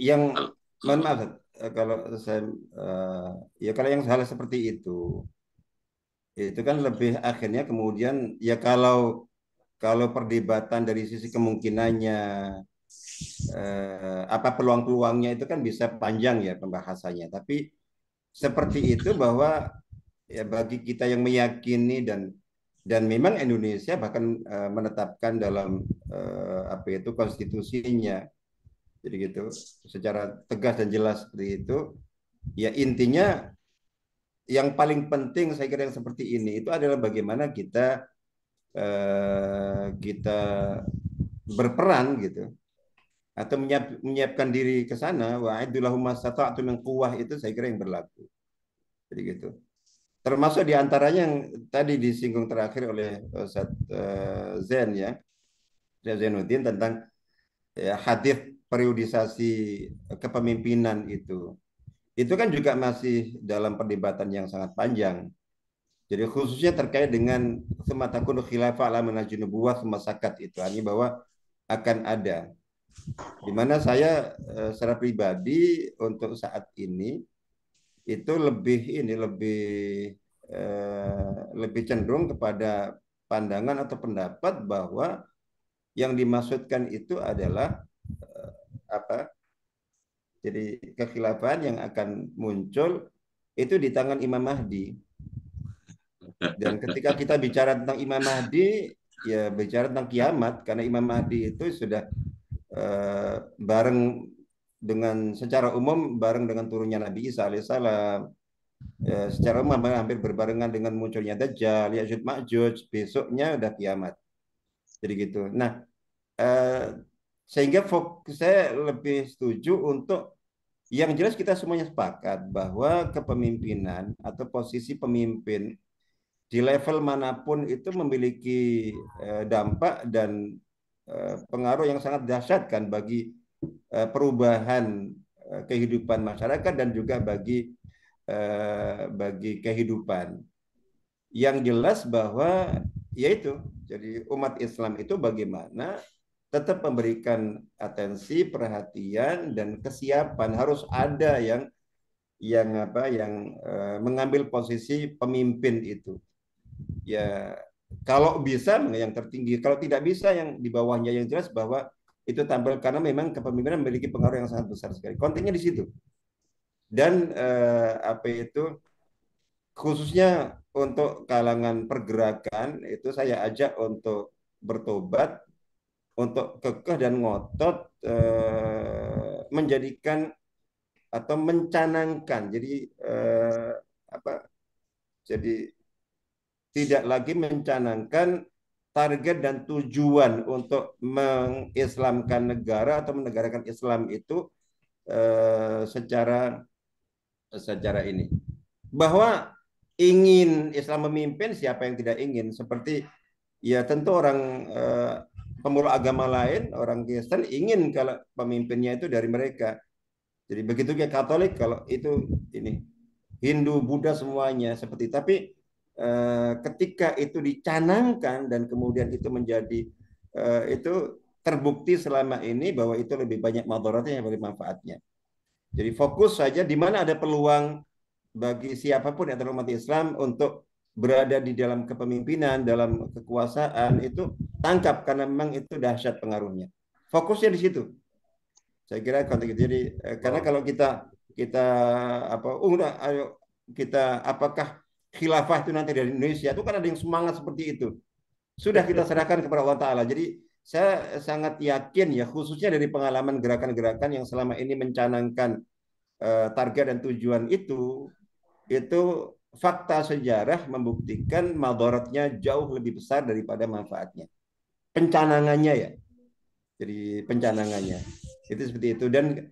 Yang mohon maaf kalau saya ya kalau yang hal seperti itu kan lebih akhirnya kemudian ya kalau perdebatan dari sisi kemungkinannya apa peluang-peluangnya itu kan bisa panjang ya pembahasannya, tapi seperti itu bahwa ya bagi kita yang meyakini dan memang Indonesia bahkan menetapkan dalam apa itu konstitusinya, jadi gitu secara tegas dan jelas seperti itu, ya intinya yang paling penting saya kira yang seperti ini itu adalah bagaimana kita berperan gitu atau menyiapkan diri ke sana. Wa'idulahum mastata'tum min quwwah itu saya kira yang berlaku. Jadi gitu. Termasuk diantaranya yang tadi disinggung terakhir oleh Ustaz Zain ya, Zainuddin tentang ya, hadis periodisasi kepemimpinan itu. Itu kan juga masih dalam perdebatan yang sangat panjang. Jadi khususnya terkait dengan sematakun khilafah ala manhajun nubuwah semasakat itu, artinya bahwa akan ada. Di mana saya secara pribadi untuk saat ini itu lebih cenderung kepada pandangan atau pendapat bahwa yang dimaksudkan itu adalah apa? Jadi kekhilafahan yang akan muncul itu di tangan Imam Mahdi. Dan ketika kita bicara tentang Imam Mahdi, ya bicara tentang kiamat, karena Imam Mahdi itu sudah bareng dengan secara umum bareng dengan turunnya Nabi Isa alaihissalam. Secara umum hampir berbarengan dengan munculnya Dajjal, Ya'juj Ma'juj, besoknya udah kiamat. Jadi gitu. Nah, sehingga saya lebih setuju untuk yang jelas kita semuanya sepakat bahwa kepemimpinan atau posisi pemimpin di level manapun itu memiliki dampak dan pengaruh yang sangat dahsyat kan bagi perubahan kehidupan masyarakat dan juga bagi kehidupan. Yang jelas bahwa yaitu jadi umat Islam itu bagaimana tetap memberikan atensi, perhatian dan kesiapan, harus ada yang mengambil posisi pemimpin itu. Ya kalau bisa yang tertinggi, kalau tidak bisa yang di bawahnya, yang jelas bahwa itu tampil karena memang kepemimpinan memiliki pengaruh yang sangat besar sekali. Kontennya di situ. Dan khususnya untuk kalangan pergerakan itu saya ajak untuk bertobat, untuk kekeh dan ngotot menjadikan atau mencanangkan. Jadi jadi tidak lagi mencanangkan target dan tujuan untuk mengislamkan negara atau menegarakan Islam itu secara ini. Bahwa ingin Islam memimpin, siapa yang tidak ingin? Seperti ya tentu orang pemeluk agama lain, orang Kristen ingin kalau pemimpinnya itu dari mereka. Jadi begitu kayak Katolik, kalau itu ini Hindu, Buddha semuanya seperti. Tapi ketika itu dicanangkan dan kemudian itu menjadi itu terbukti selama ini bahwa itu lebih banyak madaratnya daripada manfaatnya. Jadi fokus saja di mana ada peluang bagi siapapun yang umat Islam untuk berada di dalam kepemimpinan, dalam kekuasaan, itu tangkap karena memang itu dahsyat pengaruhnya. Fokusnya di situ. Saya kira konteks. Jadi karena kalau kita ayo kita apakah khilafah itu nanti dari Indonesia, itu kan ada yang semangat seperti itu. Sudah kita serahkan kepada Allah Ta'ala. Jadi saya sangat yakin ya, khususnya dari pengalaman gerakan-gerakan yang selama ini mencanangkan target dan tujuan itu fakta sejarah membuktikan madaratnya jauh lebih besar daripada manfaatnya. Pencanangannya ya. Jadi pencanangannya. Itu seperti itu. Dan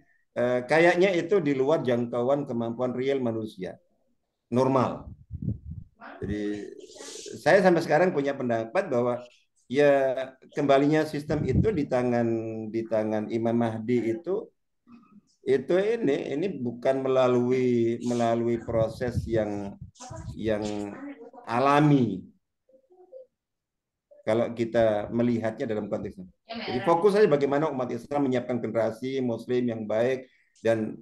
kayaknya itu di luar jangkauan kemampuan real manusia. Normal. Jadi saya sampai sekarang punya pendapat bahwa ya kembalinya sistem itu di tangan Imam Mahdi itu ini bukan melalui proses yang alami kalau kita melihatnya dalam konteksnya. Jadi fokus saja bagaimana umat Islam menyiapkan generasi Muslim yang baik dan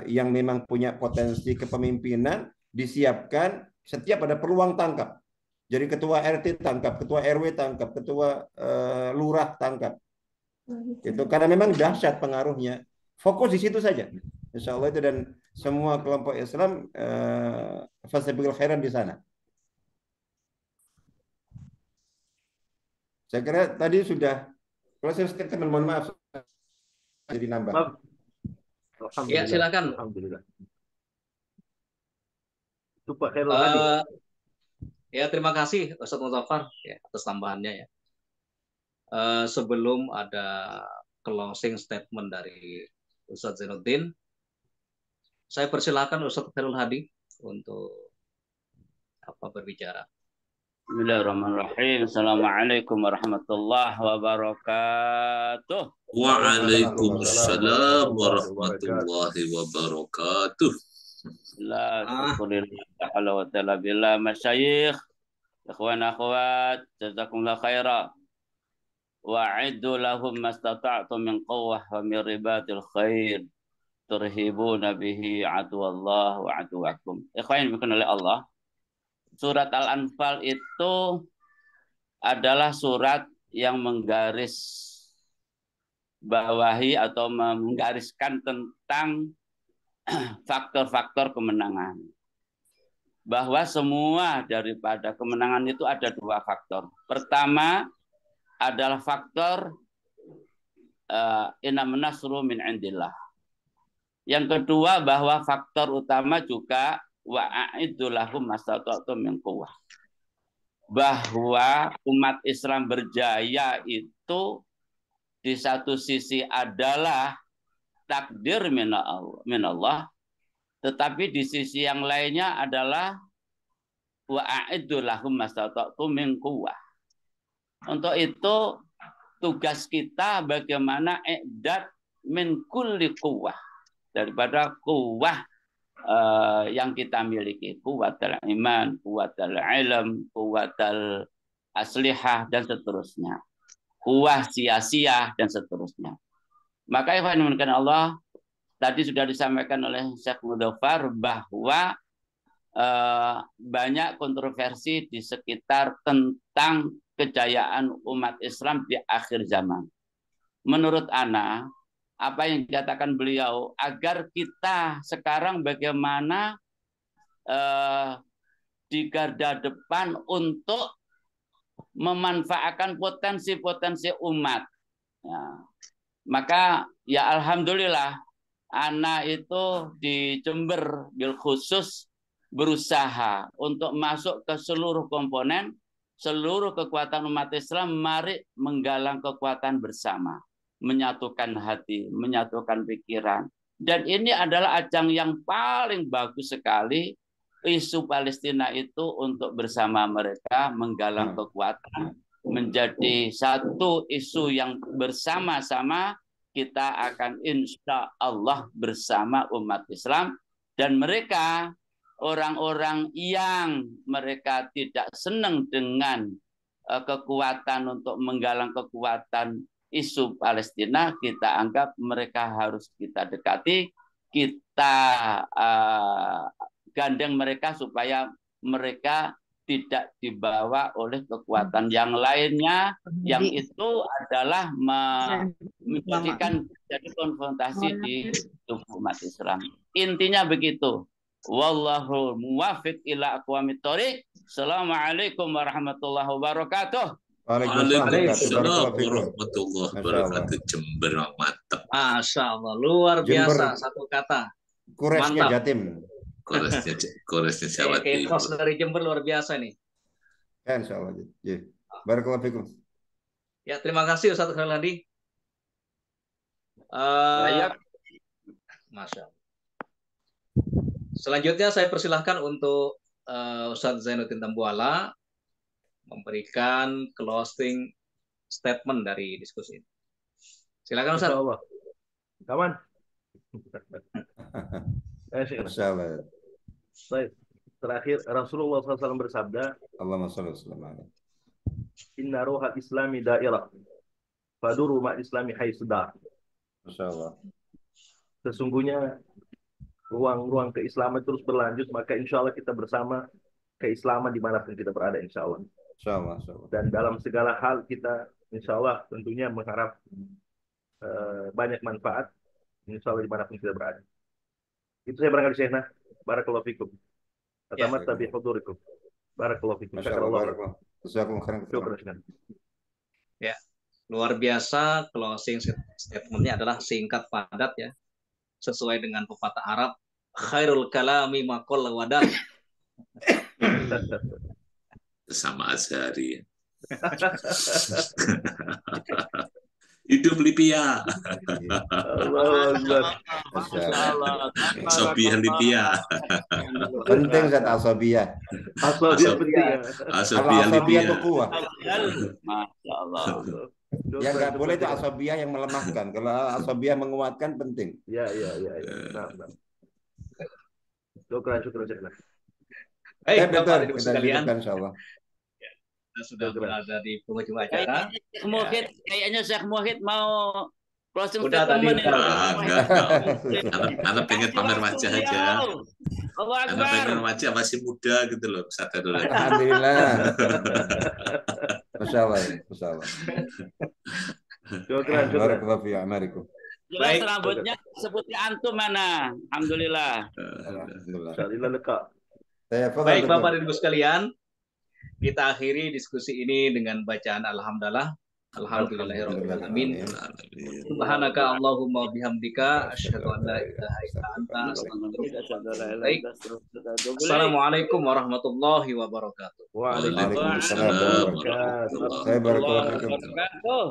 yang memang punya potensi kepemimpinan, disiapkan setiap ada peluang tangkap. Jadi ketua RT tangkap, ketua RW tangkap, ketua lurah tangkap. Itu karena memang dahsyat pengaruhnya. Fokus di situ saja. Insya Allah itu, dan semua kelompok Islam fasabiqul khairan di sana. Saya kira tadi sudah closing statement, mohon maaf jadi nambah. Ya, silakan. Alhamdulillah. Itu Pak Khairul Hadi. Ya, terima kasih Ustaz Muzaffar ya, atas tambahannya ya. Sebelum ada closing statement dari Ustaz Zainuddin, saya persilakan Ustaz Khairul Hadi untuk berbicara. Bismillahirrahmanirrahim. Assalamualaikum warahmatullahi wabarakatuh. Waalaikumsalam warahmatullahi wabarakatuh. Alhamdulillah, masyayikh, ikhwan akhwat, jazakumullah khaira. Wa'iddu lahum mastata'tum min quwwah wa min ribatil khair turhibuna bihi aduwallah wa aduwakum. Ikhwan yang oleh Allah, surat Al-Anfal itu adalah surat yang menggaris bawahi atau menggariskan tentang faktor-faktor kemenangan. Bahwa semua daripada kemenangan itu ada dua faktor. Pertama adalah faktor innaman nasru min indillah. Yang kedua bahwa faktor utama juga wa'iddu lahum mastata'tum min quwwah. Bahwa umat Islam berjaya itu di satu sisi adalah takdir min Allah, tetapi di sisi yang lainnya adalah wa'iddu lahum mastata'tum min quwwah. Untuk itu tugas kita bagaimana i'dad min kulli quwwah, daripada quwwah yang kita miliki, quwwatul iman, quwwatul ilm, quwwatul aslihah dan seterusnya, quwwah sia-sia dan seterusnya. Maka ikhwan Allah, tadi sudah disampaikan oleh Syekh Muzaffar bahwa banyak kontroversi di sekitar tentang kejayaan umat Islam di akhir zaman. Menurut ana, apa yang dikatakan beliau, agar kita sekarang bagaimana di garda depan untuk memanfaatkan potensi-potensi umat. Ya. Maka ya alhamdulillah, ana itu di Jember bil khusus berusaha untuk masuk ke seluruh komponen, seluruh kekuatan umat Islam, mari menggalang kekuatan bersama, menyatukan hati, menyatukan pikiran. Dan ini adalah ajang yang paling bagus sekali, isu Palestina itu untuk bersama mereka menggalang kekuatan, menjadi satu isu yang bersama-sama kita akan insya Allah bersama umat Islam. Dan mereka, orang-orang yang mereka tidak senang dengan kekuatan untuk menggalang kekuatan isu Palestina, kita anggap mereka harus kita dekati, kita gandeng mereka supaya mereka tidak dibawa oleh kekuatan yang lainnya, yang itu adalah menjadikan jadi konfrontasi di tubuh umat Islam. Intinya begitu. Wallahu muwaffiq ila aqwamit thoriq. Assalamualaikum warahmatullahi wabarakatuh. Waalaikumsalam warahmatullahi wabarakatuh. Jember mantap. Masya Allah, luar biasa. Satu kata. Kuresnya Jatim. Koresnya Jawa Timur. Kos dari Jember luar biasa nih. Insya Allah. Barakallahu fikum. Ya, terima kasih Ustaz Khairul Hadi. Masya Allah. Selanjutnya saya persilahkan untuk Ustaz Zainuddin Tambuwala memberikan closing statement dari diskusi ini. Silakan Ustaz. Kawan, Syekh. Masya Allah. Baik. Terakhir, Rasulullah SAW bersabda, Allahumma shalli wa sallam alaihi. Inna ruhal islami dairah, faduru ma islami haisudar. Masya Allah. Sesungguhnya ruang-ruang keislaman terus berlanjut, maka insya Allah kita bersama keislaman dimanapun kita berada, insya Allah. Masya Allah. Masya Allah. Dan dalam segala hal kita insya Allah tentunya mengharap banyak manfaat, insya Allah dimanapun kita berada. Itu saya barangkali Syekhna. Barakallahu fikum. Atamat tabi hudurikum. Barakallahu fikum. Masya Allah. Barakallah. Jazakumullah khairan. Syukran. Ya, luar biasa. Closing statementnya adalah singkat padat ya, sesuai dengan pepatah Arab, khairul kalami ma qalla wa dal. Sama Azhari. Hidup Lipia. Asobiyah Lipia. Penting zat asobiyah. Asobiyah Asobiyah itu Lipia. kuat. Masya Allah. Yang nggak boleh itu asobiyah yang melemahkan. Kalau asobiyah menguatkan penting. Ya. Nah. Syukran Syekhna. Baik, betul. Bapak dan Ibu Kita sekalian, hidupkan insya Allah. kita sudah berada di penghujung acara. Kayaknya Syekh Muhid mau closing Udah tadi, statement. Enggak. Anak pengen pamer wajah aja. Anak pengen wajah masih muda gitu loh. Sadar dulu. Alhamdulillah. Masya Allah. Masya Allah. Syukran. Barakallahu fi amalikum. Jelas Baik. rambutnya seperti antum mana? Alhamdulillah. Alhamdulillah. Alhamdulillah lekat. Baik, Bapak dan Ibu sekalian, kita akhiri diskusi ini dengan bacaan alhamdulillah. Alhamdulillahirabbil alamin. Subhanaka Allahumma bihamdika asyhadu an la ilaha illa anta astaghfiruka wa atubu ilaik. Assalamualaikum warahmatullahi wabarakatuh. Waalaikumsalam warahmatullahi wabarakatuh. Saya barakallahu fikum. Wabarakatuh.